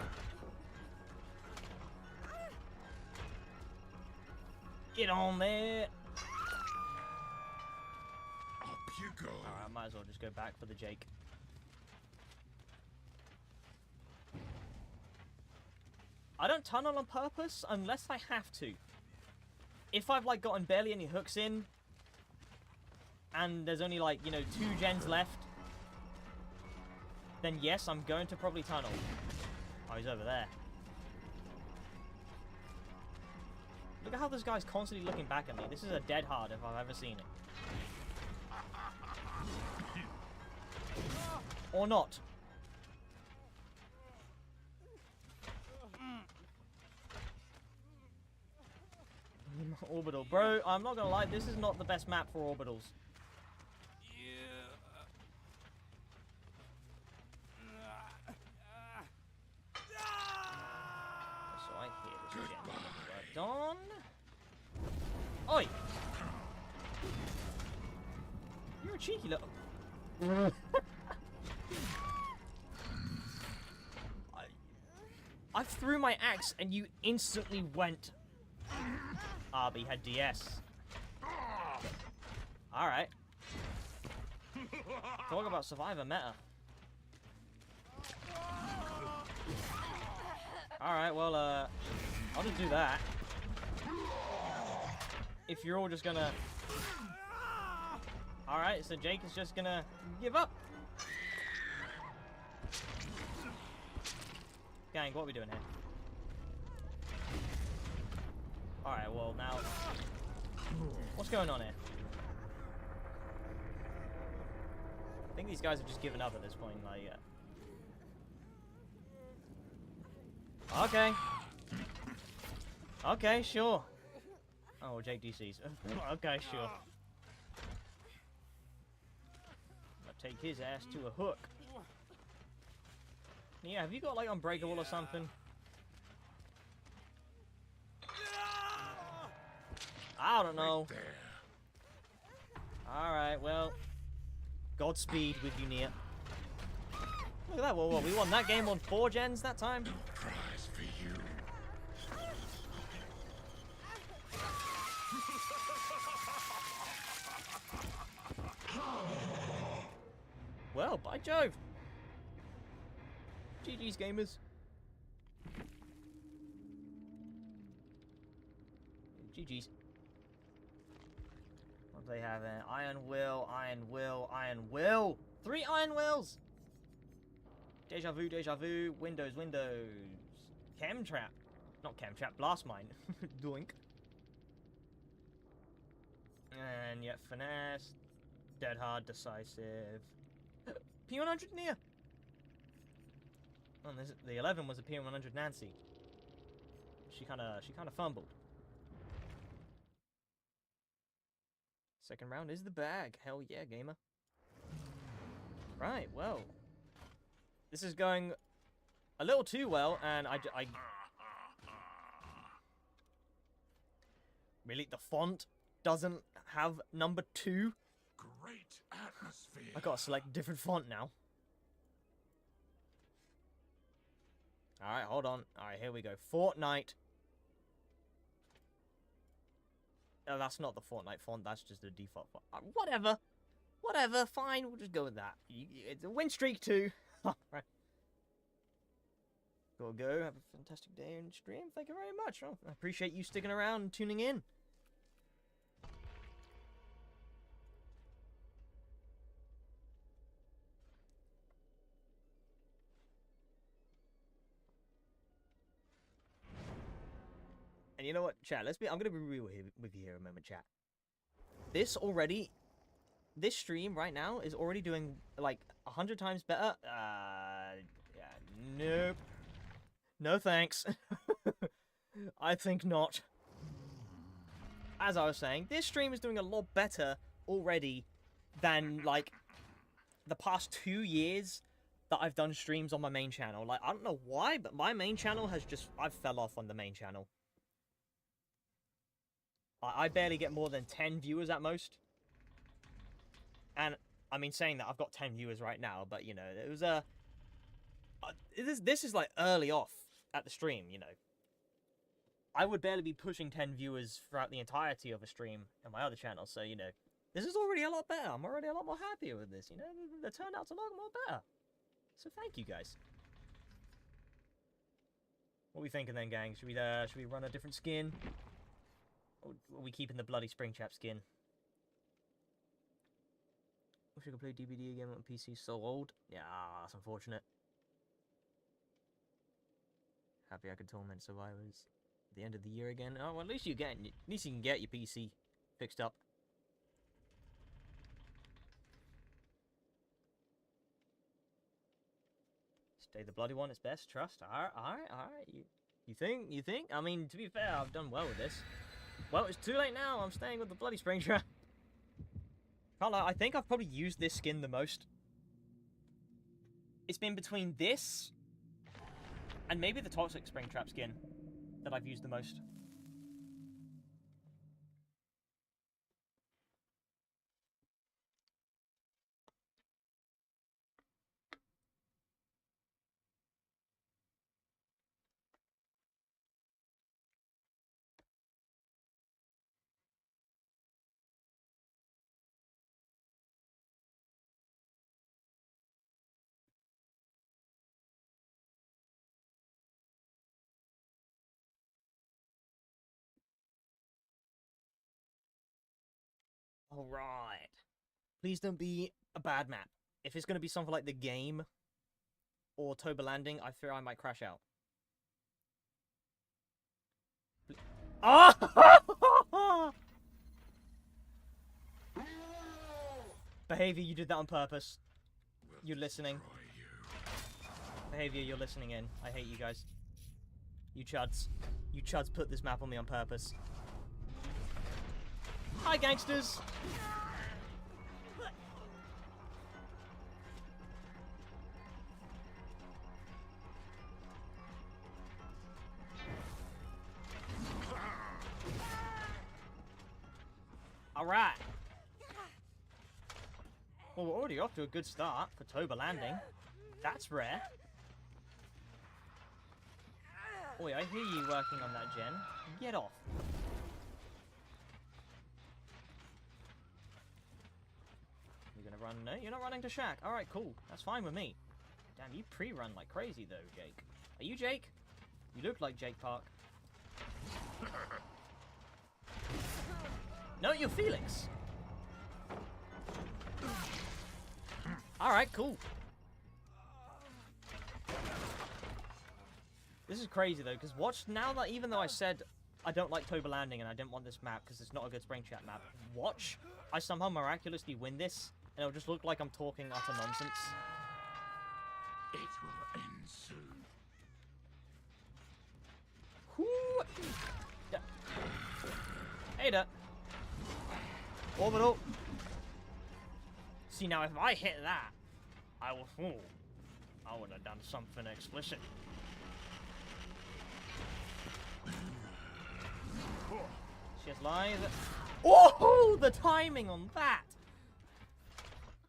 Get on there. Up you go. Alright, I might as well just go back for the Jake. I don't tunnel on purpose unless I have to. If I've like gotten barely any hooks in, and there's only like, you know, 2 gens left, then yes, I'm going to probably tunnel. Oh, he's over there. Look at how this guy's constantly looking back at me. This is a dead hard if I've ever seen it. Or not. Orbital. Bro, I'm not gonna lie, this is not the best map for orbitals. So I hear this gentleman worked on. Oi! You're a cheeky little... I threw my axe and you instantly went. Ah, but he had DS. Alright. Talk about Survivor meta. Alright, well, I'll just do that. If you're all just gonna... Alright, so Jake is just gonna give up. Gang, what are we doing here? Alright, well, now... What's going on here? I think these guys have just given up at this point, like... Okay. Okay, sure. Oh, Jake DC's. Okay, sure. I'll take his ass to a hook. Yeah, have you got, like, Unbreakable or something? I don't know. Alright, well... Godspeed with you, Nia. Look at that, whoa, we won that game on 4 gens that time. No prize for you. Well, by Jove. GG's, gamers. GG's. What do they have there? Iron Will, Iron Will, Iron Will. 3 Iron Wills. Deja vu, deja vu. Windows, windows. Chemtrap. Not Chemtrap, Blast Mine. Doink. And yet, Finesse. Dead Hard, Decisive. P100 Nia. Oh, the 11 was a P100 Nancy. She kind of fumbled. Second round is the bag. Hell yeah, gamer. Right, well. This is going a little too well, and I really, the font doesn't have number 2. Great atmosphere. I gotta select a different font now. Alright, hold on. Alright, here we go. Fortnite. Oh, that's not the Fortnite font, that's just the default font. Whatever. Whatever, fine, we'll just go with that. It's a win streak too. Right. Go. Have a fantastic day in stream. Thank you very much. Oh, I appreciate you sticking around and tuning in. And you know what, chat? I'm gonna be real with you here a moment, chat. This stream right now is already doing like 100 times better. Yeah, nope. No thanks. I think not. As I was saying, this stream is doing a lot better already than like the past 2 years that I've done streams on my main channel. Like, I don't know why, but my main channel has just... I've fell off on the main channel. I barely get more than 10 viewers at most. And, I mean, saying that, I've got 10 viewers right now, but, you know, it was a... This is, like, early off at the stream, you know. I would barely be pushing 10 viewers throughout the entirety of a stream on my other channel, so, you know, this is already a lot better. I'm already a lot more happier with this, you know. The turnout's a lot more better. So thank you, guys. What are we thinking then, gang? Should we run a different skin? Or are we keeping the bloody Springtrap skin? Wish I could play DBD again on PC. So old. Yeah, that's unfortunate. Happy I could torment survivors at the end of the year again. Oh, well, at least you can get your PC fixed up. Stay the bloody one. It's best. Trust. All right. You think? I mean, to be fair, I've done well with this. Well, it's too late now. I'm staying with the bloody Springtrap. Can't lie, I think I've probably used this skin the most. It's been between this and maybe the toxic Springtrap skin that I've used the most. Alright. Please don't be a bad map. If it's going to be something like the game or Toba Landing, I fear I might crash out. Oh! Behavior, you did that on purpose. You're listening. Behavior, you're listening in. I hate you guys. You chuds. You chuds put this map on me on purpose. Hi, gangsters! Alright. Well, we're already off to a good start for Toba Landing. That's rare. Oi, I hear you working on that gen. Get off. You're gonna run? No, you're not running to Shack. Alright, cool. That's fine with me. Damn, you pre-run like crazy though, Jake. Are you Jake? You look like Jake Park. No, you're Felix. Alright, cool. This is crazy though, because watch now that even though I said I don't like Toba Landing and I didn't want this map because it's not a good Springtrap map, watch, I somehow miraculously win this and it'll just look like I'm talking utter nonsense. It will end soon. Whoo! Yeah. Ada. Orbital. See now, if I hit that, I will. Ooh, I would have done something explicit. She has live. Oh, the timing on that!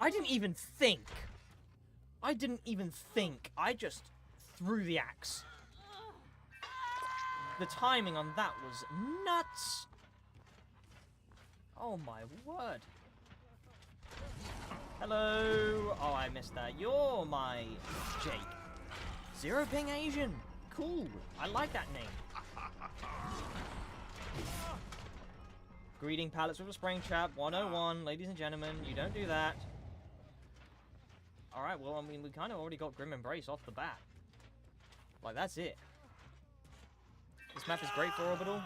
I didn't even think. I didn't even think. I just threw the axe. The timing on that was nuts. Oh my word. Hello. Oh, I missed that. You're my Jake. Zero Ping Asian. Cool. I like that name. Greeting pallets with a Springtrap 101. Ladies and gentlemen, you don't do that. Alright, well, I mean, we kind of already got Grim Embrace off the bat. Like, that's it. This map is great for orbital.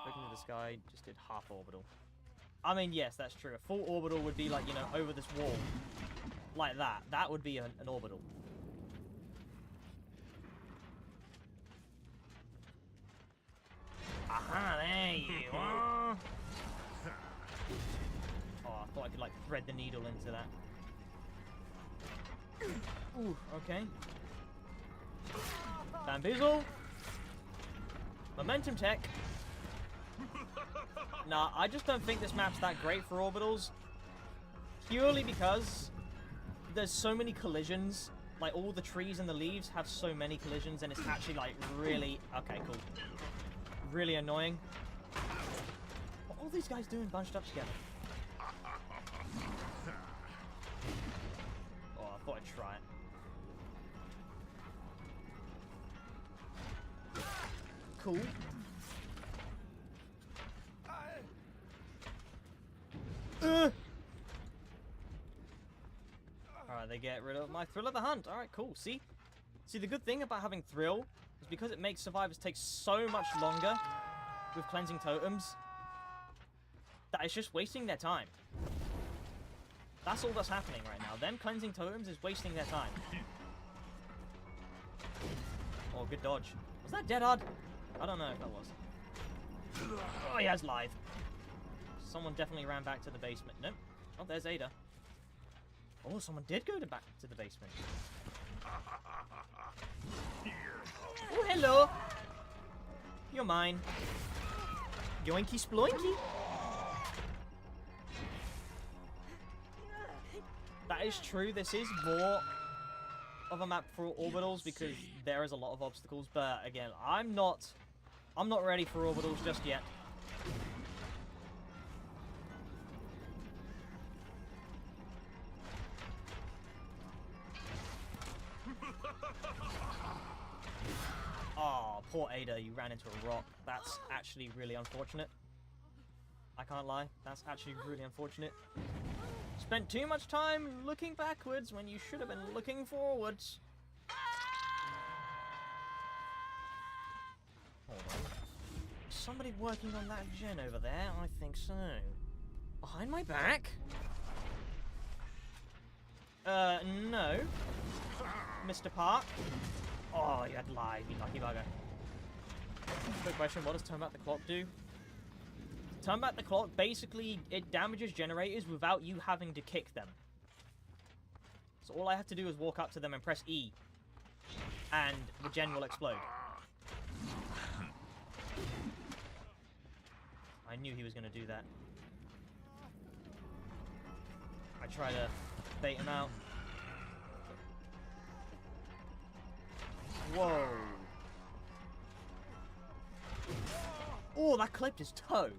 Looking to the sky, just did half orbital. I mean, yes, that's true. A full orbital would be like, you know, over this wall. Like that. That would be an orbital. Aha, there you are. Oh, I thought I could, like, thread the needle into that. Ooh, okay. Bamboozle. Momentum tech. Nah, I just don't think this map's that great for orbitals. Purely because there's so many collisions. Like, all the trees and the leaves have so many collisions, and it's actually, like, really... Okay, cool. Really annoying. What are all these guys doing bunched up together? Oh, I thought I'd try it. Cool. Alright, they get rid of my Thrill of the Hunt. Alright, cool. See, the good thing about having Thrill is because it makes survivors take so much longer with cleansing totems that it's just wasting their time. That's all that's happening right now. Them cleansing totems is wasting their time. Oh, good dodge. Was that dead hard? I don't know if that was. Oh, he has live. Someone definitely ran back to the basement. Nope. Oh, there's Ada. Oh, someone did go back to the basement. Oh, hello. You're mine. Yoinky sploinky. That is true. This is more of a map for orbitals because there is a lot of obstacles. But again, I'm not ready for orbitals just yet. Oh, poor Ada, you ran into a rock. That's actually really unfortunate. I I can't lie. That's actually really unfortunate. Spent too much time looking backwards when you should have been looking forwards. Hold on. Somebody working on that gen over there? I think so. Behind my back? No. Mr. Park? Oh, you had lied, you lucky bugger. Quick question, what does turn back the clock do? Turn back the clock, basically, it damages generators without you having to kick them. So all I have to do is walk up to them and press E. And the gen will explode. I knew he was going to do that. I try to bait him out. Whoa. Oh, that clipped his toe.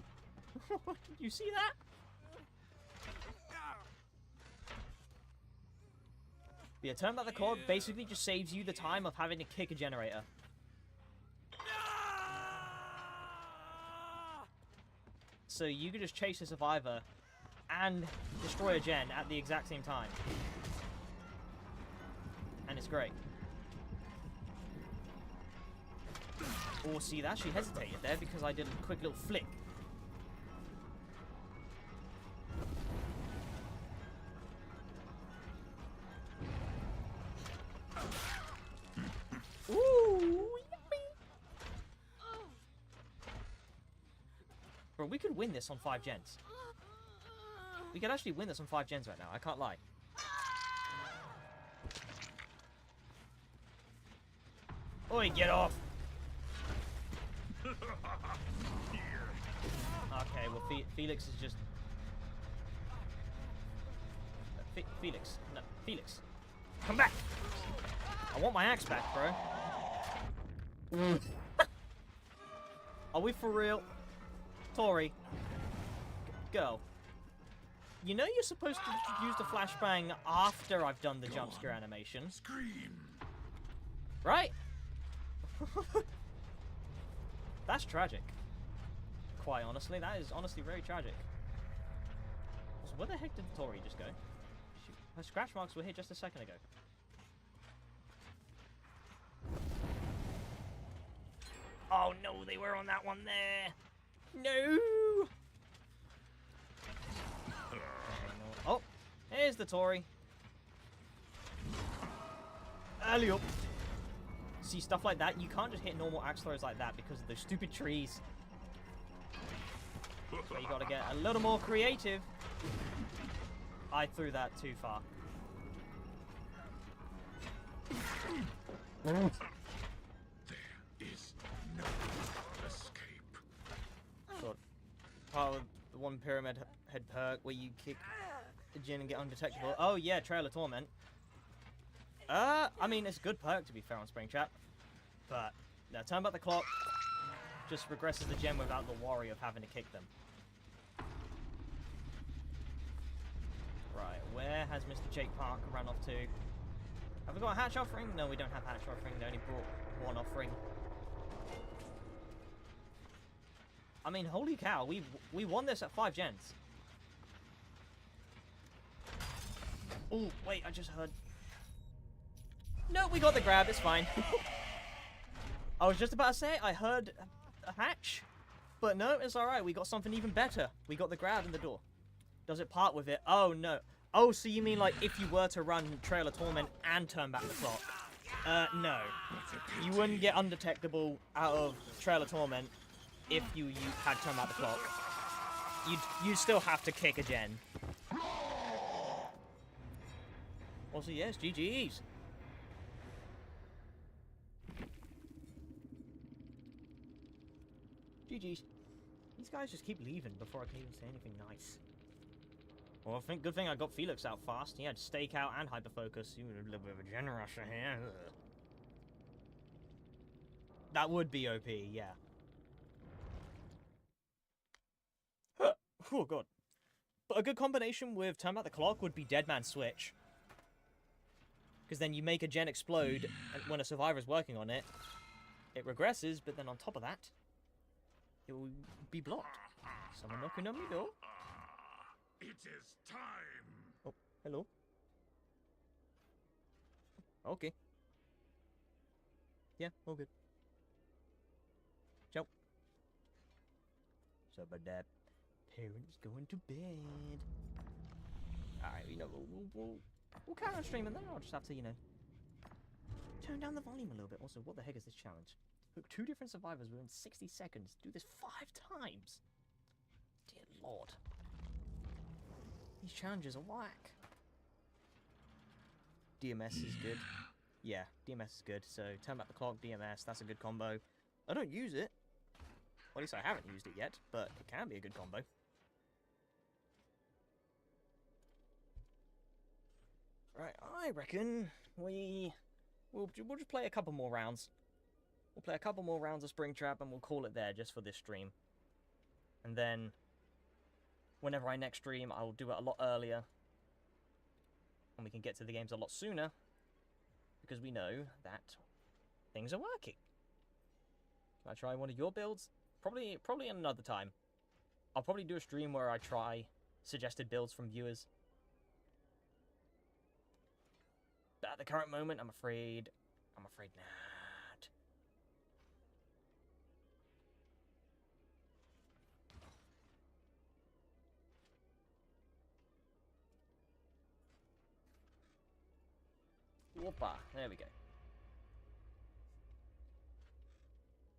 Did you see that? Yeah, turn back the clock basically just saves you the time of having to kick a generator. So you could just chase a survivor and destroy a gen at the exact same time. And it's great. Oh, see, that she hesitated there because I did a quick little flick. Ooh, yummy! Bro, we could win this on 5 gens. We could actually win this on 5 gens right now, I can't lie. Oi, get off! Okay, well, Felix is just... Felix. No, Felix. Come back! I want my axe back, bro. Are we for real? Tori. Girl. You know you're supposed to use the flashbang after I've done the jump scare animation. Scream. Right? That's tragic. Quite honestly, that is honestly very tragic. So where the heck did Tori just go? Her scratch marks were here just a second ago. Oh no, they were on that one there. No. Oh, here's the Tori. Alley up. See, stuff like that, you can't just hit normal axe throws like that because of those stupid trees. So you gotta get a little more creative. I threw that too far. There is no escape. So, part of the one pyramid head perk where you kick the gin and get undetectable. Oh yeah, Trail of Torment. I mean, it's a good perk to be fair on Springtrap. But, no, turn back the clock. Just regresses the gem without the worry of having to kick them. Right, where has Mr. Jake Park run off to? Have we got a hatch offering? No, we don't have hatch offering. They only brought one offering. I mean, holy cow, we won this at 5 gens. Oh, wait, I just heard... No, we got the grab, it's fine. I was just about to say, I heard a hatch. But no, it's alright, we got something even better. We got the grab in the door. Does it part with it? Oh, no. Oh, so you mean like if you were to run Trail of Torment and turn back the clock? No. You wouldn't get undetectable out of Trail of Torment if you had turned back the clock. You'd still have to kick a gen. Also, yes, GG's. GG's. These guys just keep leaving before I can even say anything nice. Well, I think good thing I got Felix out fast. He had stake out and hyperfocus. You were a little bit of a gen rusher here. Ugh. That would be OP, yeah. Oh god. But a good combination with turn back the clock would be Deadman Switch. Because then you make a gen explode, and when a survivor's working on it, it regresses, but then on top of that, it will be blocked. Someone knocking on my door. It is time. Oh, hello. Okay. Yeah, all good. Ciao. So about that. Parents going to bed. Alright, you know, we'll carry on streaming then. I'll just have to, you know, turn down the volume a little bit. Also, what the heck is this challenge? Look, 2 different survivors within 60 seconds. Do this 5 times. Dear Lord. These challenges are whack. DMS is good. Yeah, DMS is good. So, turn back the clock, DMS, that's a good combo. I don't use it. Well, at least I haven't used it yet, but it can be a good combo. Right, I reckon we'll just play a couple more rounds. We'll play a couple more rounds of Springtrap and we'll call it there just for this stream. And then, whenever I next stream, I'll do it a lot earlier. And we can get to the games a lot sooner. Because we know that things are working. Can I try one of your builds? Probably another time. I'll probably do a stream where I try suggested builds from viewers. But at the current moment, I'm afraid not. Whoopa, there we go.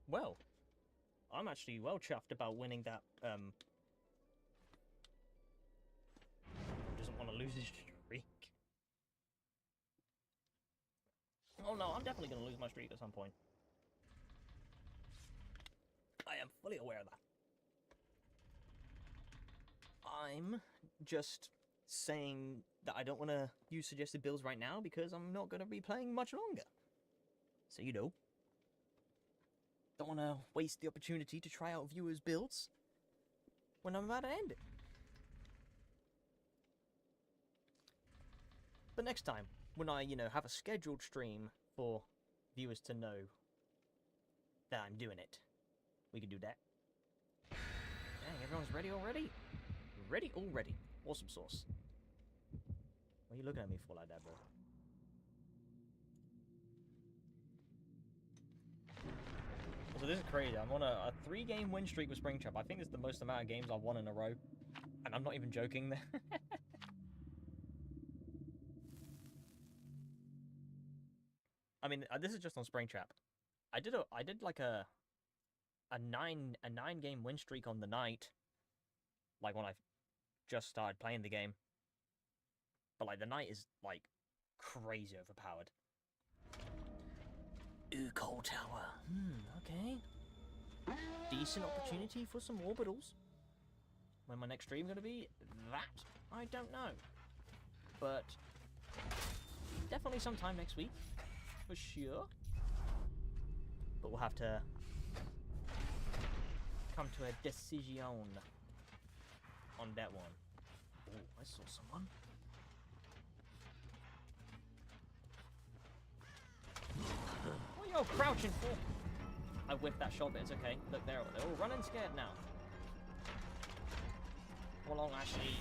Well, I'm actually well chuffed about winning that, doesn't want to lose his streak. Oh no, I'm definitely going to lose my streak at some point. I am fully aware of that. I'm just saying that I don't want to use suggested builds right now because I'm not going to be playing much longer. So, you know. Don't want to waste the opportunity to try out viewers' builds when I'm about to end it. But next time, when I, you know, have a scheduled stream for viewers to know that I'm doing it, we can do that. Dang, everyone's ready already? Ready already. Awesome sauce. What are you looking at me for like that, bro? So this is crazy. I'm on a 3-game win streak with Springtrap. I think this is the most amount of games I've won in a row. And I'm not even joking there. I mean, this is just on Springtrap. I did like a 9-game win streak on the night. Like when I just started playing the game. But like the night is like crazy overpowered. Ooh, coal tower. Okay. Decent opportunity for some orbitals. When my next stream gonna be? That I don't know. But definitely sometime next week. For sure. But we'll have to come to a decision on that one. Oh, I saw someone. What are you all crouching for? I whiffed that shot, but it's okay. Look, they're all running scared now. Come along, Ashley.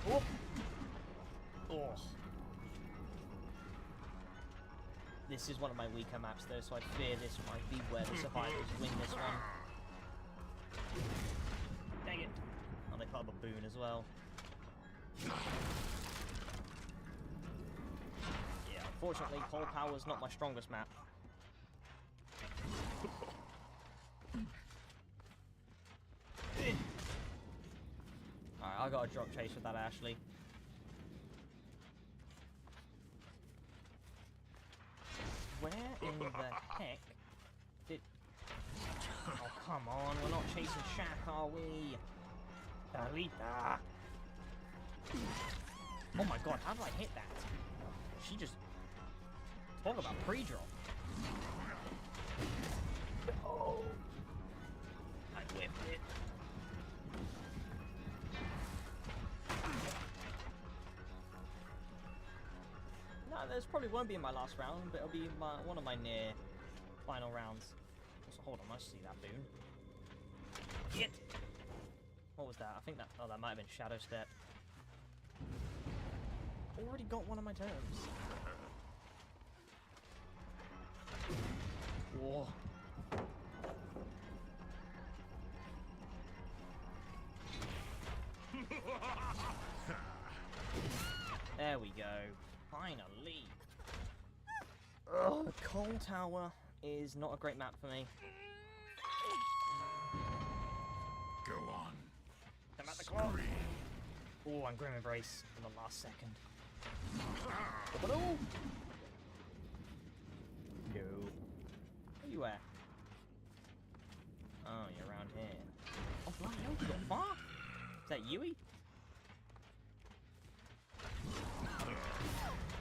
Oh. Oh. This is one of my weaker maps, though, so I fear this might be where the survivors win this one. Dang it. Oh, they put up a boon as well. Yeah, unfortunately, Coal Power's not my strongest map. Alright, I got a drop chase with that, Ashley. Where in the heck did... Oh, come on, we're not chasing Shaq, are we? Dalita! Oh my god, how did I hit that? She just... Talk about pre-drop. Oh! I whipped it. No, this probably won't be in my last round, but it'll be one of my near final rounds. Also, Hold on, I see that boon. Get! What was that? I think that... Oh, that might have been Shadow Step. Already got one of my terms. Whoa. There we go. Finally. Ugh, the Coal Tower is not a great map for me. Go on. Come at the clock. Oh, I'm Grim Embrace in the last second. No. Where you at? Oh, you're around here. Oh, bloody hell, you got far? Is that Yui?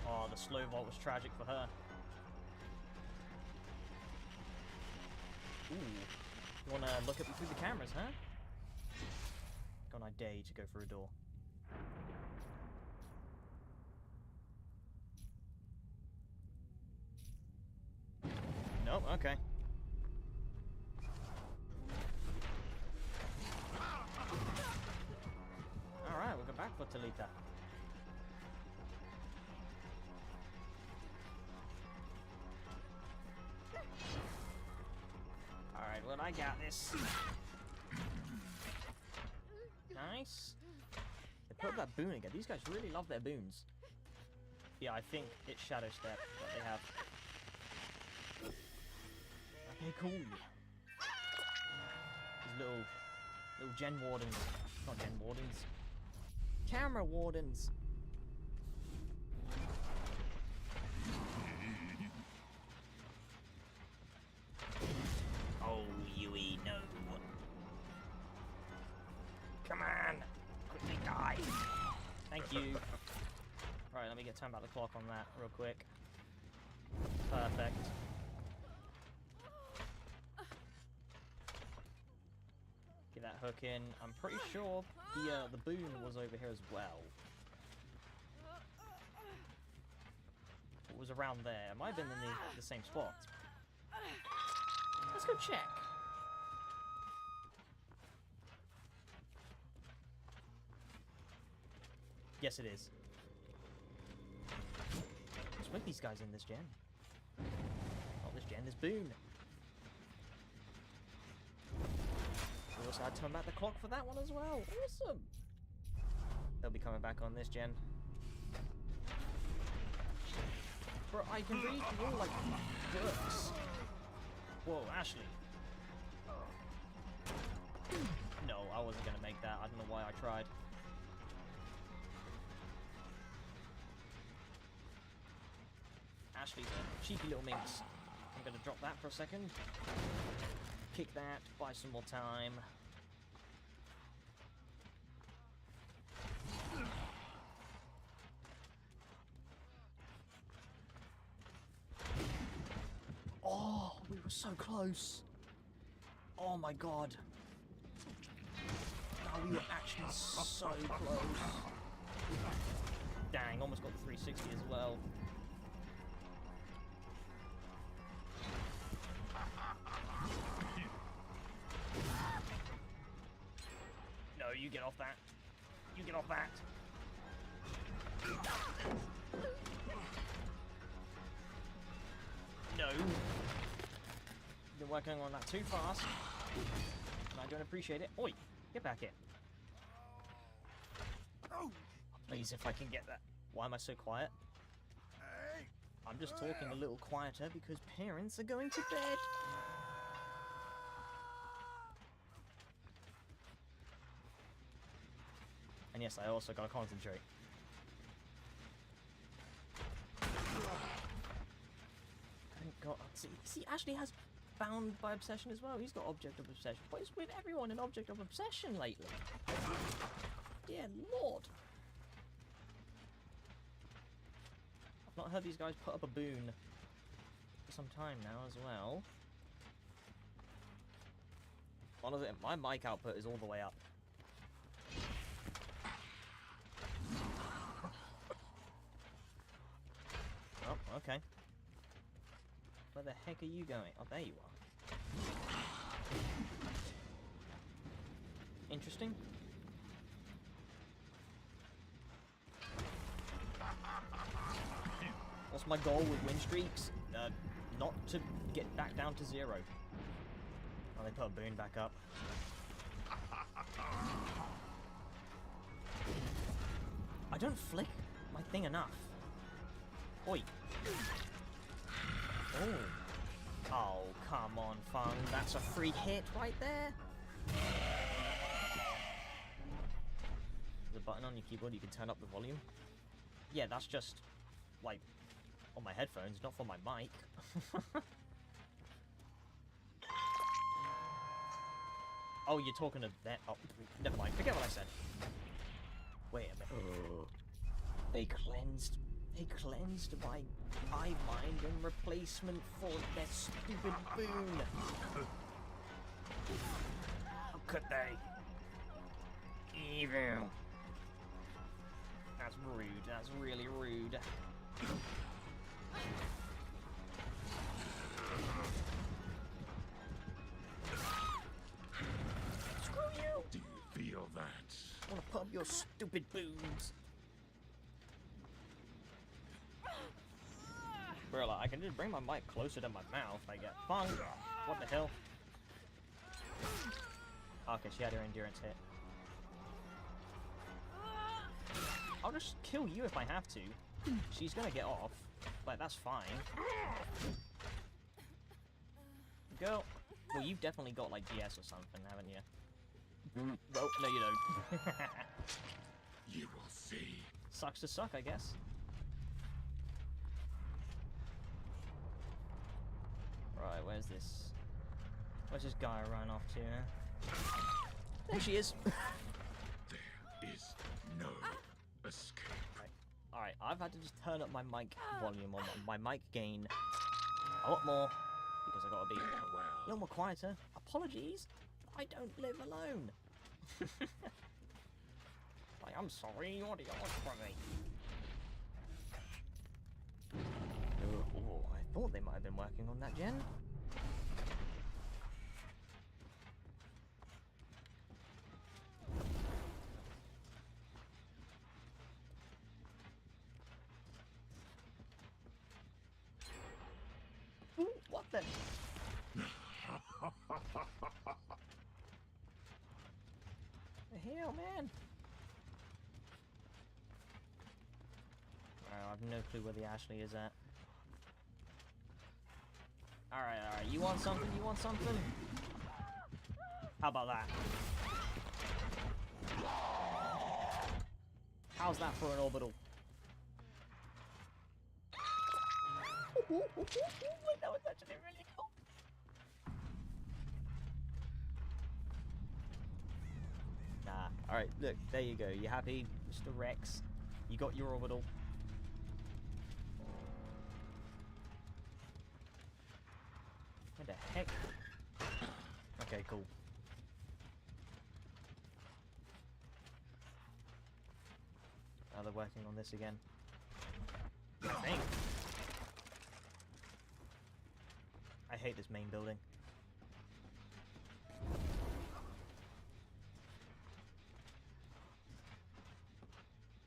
Oh, the slow vault was tragic for her. Ooh. You wanna look at me through the cameras, huh? God, I dare you to go through a door. Nope, okay. Alright, we'll go back for Talita. Alright, well, I got this. Nice. They put up that boon again. These guys really love their boons. Yeah, I think it's Shadow Step that they have. Okay, cool. These little gen wardens. Not gen wardens. Camera wardens. Oh, Yui, no. Come on. Quickly die. Thank you. Right, let me get time back the clock on that real quick. Perfect. Get that hook in. I'm pretty sure the boon was over here as well. It was around there. It might have been in the same spot. Let's go check. Yes, it is. Let's make these guys in this gen. Not this gen, this boon. We also had to turn back the clock for that one as well. Awesome. They'll be coming back on this gen. Bro, I can read you all like books. Whoa, Ashley. No, I wasn't gonna make that. I don't know why I tried. Ashley's a cheeky little minx. I'm gonna drop that for a second. Kick that, buy some more time. Oh, we were so close. Oh my god. Oh, we were actually so close. Dang, almost got the 360 as well. No, you get off that. You get off that. No. Been working on that too fast. And I don't appreciate it. Oi, get back here. Please, if I can get that. Why am I so quiet? I'm just talking a little quieter because parents are going to bed. And yes, I also gotta concentrate. Thank God. See, Ashley has Bound by Obsession as well. He's got Object of Obsession. What is with everyone in Object of Obsession lately? Dear Lord. I've not heard these guys put up a boon for some time now as well. Honestly, my mic output is all the way up. Oh, okay. Where the heck are you going? Oh, there you are. Interesting. What's my goal with win streaks? Not to get back down to 0. Oh, they put a boon back up. I don't flick my thing enough. Oi. Oh. Oh, come on, Fung. That's a free hit right there. There's a button on your keyboard you can turn up the volume. Yeah, that's just, like, on my headphones, not for my mic. Oh, you're talking to that. Oh, never mind. Forget what I said. Wait a minute. They cleansed my hive mind in replacement for their stupid boon. How could they? Evil. That's rude. That's really rude. Screw you! Do you feel that? I wanna pump your stupid boons. Bro, like, I can just bring my mic closer to my mouth. I get fun. What the hell? Okay, she had her endurance hit. I'll just kill you if I have to. She's gonna get off. Like, that's fine. Girl. Well, you've definitely got, like, GS or something, haven't you? Oh, no, you don't. You will see. Sucks to suck, I guess. Right, where's this? Where's this guy run off to? There she is. There is no escape. Alright, I've had to just turn up my mic volume on my mic gain a lot more because I gotta be a little more quieter. Apologies, I don't live alone. Like, I'm sorry, what do you want from me? Oh, I thought they might have been working on that gen. Ooh, what the? The hell, man? Alright, I have no clue where the Ashley is at. Alright, alright. You want something? You want something? How about that? How's that for an orbital? That was actually really cool. Nah. Alright, look. There you go. You happy, Mr. Rex? You got your orbital. What the heck? Okay, cool. Now they're working on this again. I think. I hate this main building.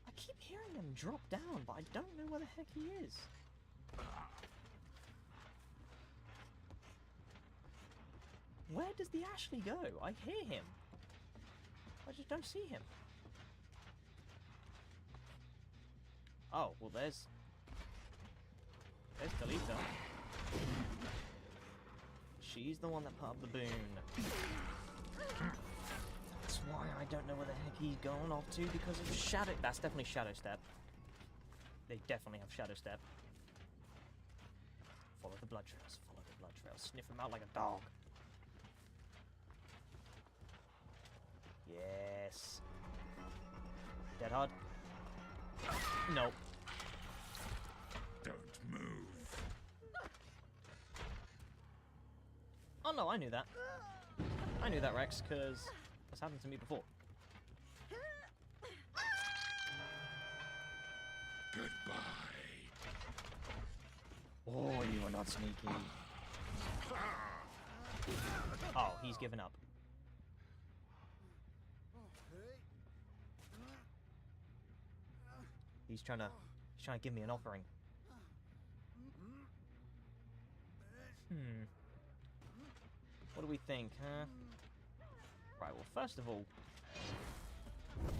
I keep hearing him drop down, but I don't know where the heck he is. Where does the Ashley go? I hear him. I just don't see him. Oh, well there's Talita. She's the one that put up the boon. That's why I don't know where the heck he's going off to, because of Shadow. That's definitely Shadow Step. They definitely have Shadow Step. Follow the blood trails. Follow the blood trails. Sniff them out like a dog. Yes. Dead hard. Nope. Don't move. Oh no, I knew that. I knew that, Rex, because that's happened to me before. Goodbye. Oh, you are not sneaky. Oh, he's given up. He's trying to give me an offering. What do we think, huh? Right, well, first of all, I'm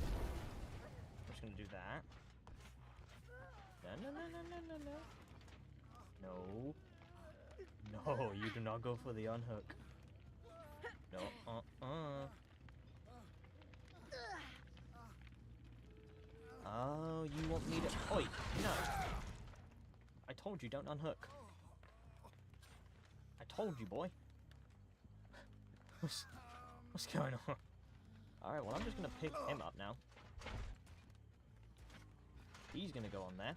just gonna do that. No. No, you do not go for the unhook. No, Oh, you want me to... Oi, no. I told you, don't unhook. I told you, boy. What's going on? Alright, well, I'm just gonna pick him up now. He's gonna go on there.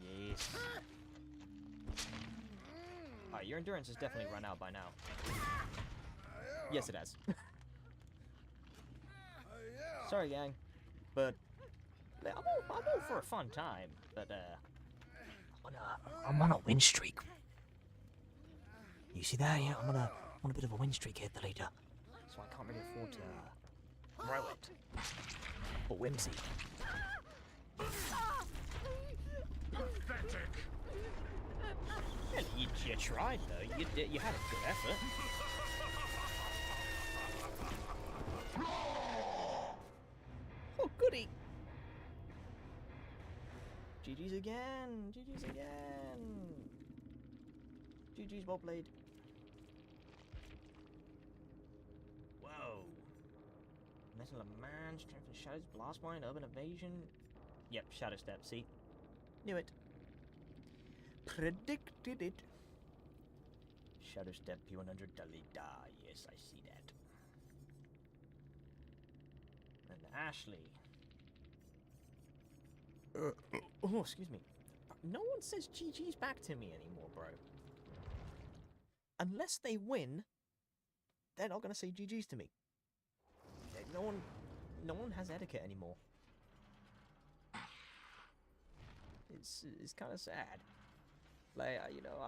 Yes. Alright, your endurance has definitely run out by now. Yes, it has. Sorry, gang. But I'm all for a fun time. But I'm on a win streak. You see that? Yeah, I'm on a bit of a win streak here, the leader. So I can't really afford to throw it. For whimsy. Pathetic. Well, you tried though. You had a good effort. Oh, goody! GG's again! GG's again! GG's well played. Whoa! Metal of Man, Strength and Shadows, Blast Mine, Urban Evasion. Yep, Shadow Step, see? Knew it. Predicted it. Shadow Step, P100, Dalida. Yes, I see that. And Ashley. Oh, excuse me. No one says GG's back to me anymore, bro. Unless they win, they're not gonna say GG's to me. No one has etiquette anymore. It's kind of sad. Like, you know,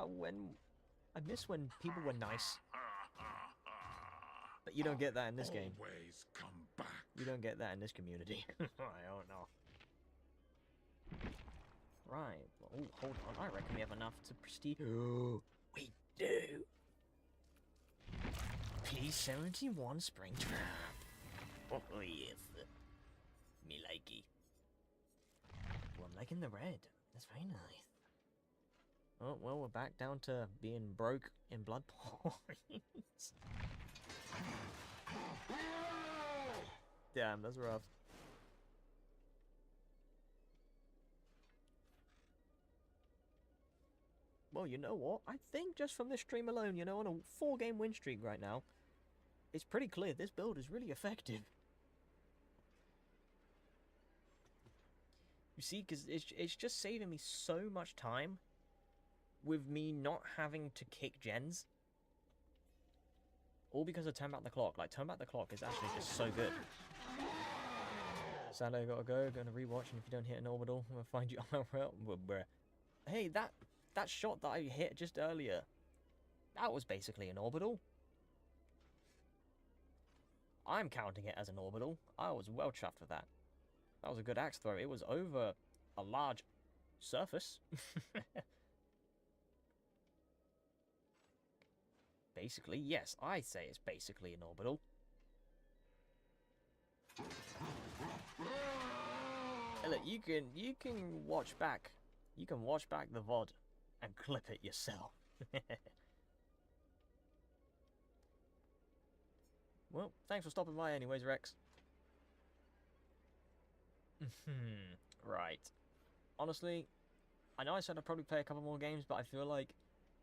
I miss when people were nice. But you don't get that in this game. Always come back. You don't get that in this community. I don't know. Right. Oh, hold on. I reckon we have enough to prestige. We do. P71 Springtrap. Oh, yes. Me likey. Well, I'm liking the red. That's very nice. Oh, well, we're back down to being broke in blood points. Damn, that's rough. Well, you know what? I think just from this stream alone, you know, on a 4-game win streak right now, it's pretty clear this build is really effective. You see, because it's just saving me so much time with me not having to kick gens. All because of Turn Back the Clock. Like, Turn Back the Clock is actually just so good. Sadly, I gotta go. Gonna rewatch, and if you don't hit an orbital, I'm gonna find you IRL. Hey, that shot that I hit just earlier, that was basically an orbital. I'm counting it as an orbital. I was well chuffed with that. That was a good axe throw. It was over a large surface. Basically, yes, I say it's basically an orbital. And look, you can watch back. You can watch back the VOD and clip it yourself. Well, thanks for stopping by anyways, Rex. Right. Honestly, I know I said I'd probably play a couple more games, but I feel like,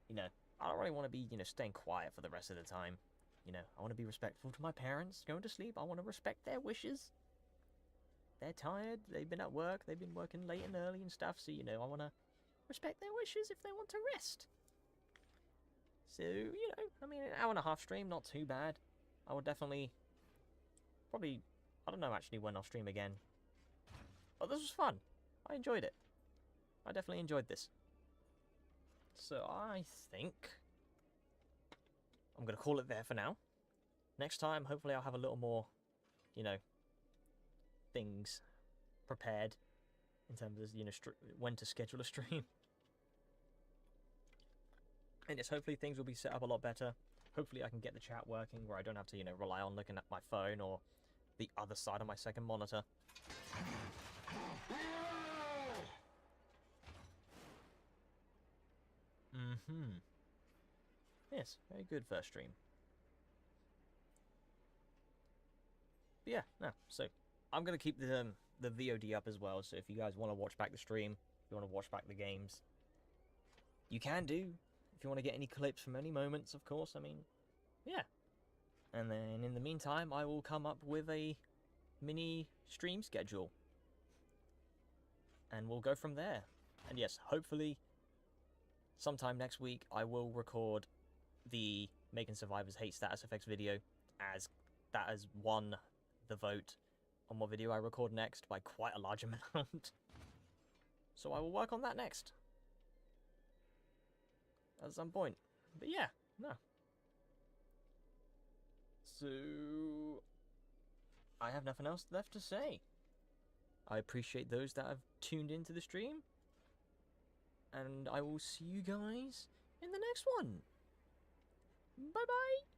you know, I don't really want to be, you know, staying quiet for the rest of the time. You know, I want to be respectful to my parents going to sleep. I want to respect their wishes. They're tired. They've been at work. They've been working late and early and stuff. So, you know, I want to respect their wishes if they want to rest. So, you know, I mean, an hour and a half stream, not too bad. I would definitely, probably, I don't know actually when I'll stream again. But this was fun. I enjoyed it. I definitely enjoyed this. So I think I'm going to call it there for now. Next time, hopefully I'll have a little more, you know, things prepared in terms of, you know, when to schedule a stream. And yes, hopefully things will be set up a lot better. Hopefully I can get the chat working where I don't have to, you know, rely on looking at my phone or the other side of my second monitor. Yes, very good first stream. But yeah, no, so I'm going to keep the VOD up as well, so if you guys want to watch back the stream, if you want to watch back the games, you can do. If you want to get any clips from any moments, of course, I mean, yeah. And then in the meantime, I will come up with a mini stream schedule. And we'll go from there. And yes, hopefully, sometime next week, I will record the Making Survivors Hate Status Effects video, as that has won the vote on what video I record next by quite a large amount. So I will work on that next. At some point. But yeah, no. So I have nothing else left to say. I appreciate those that have tuned into the stream. And I will see you guys in the next one. Bye bye.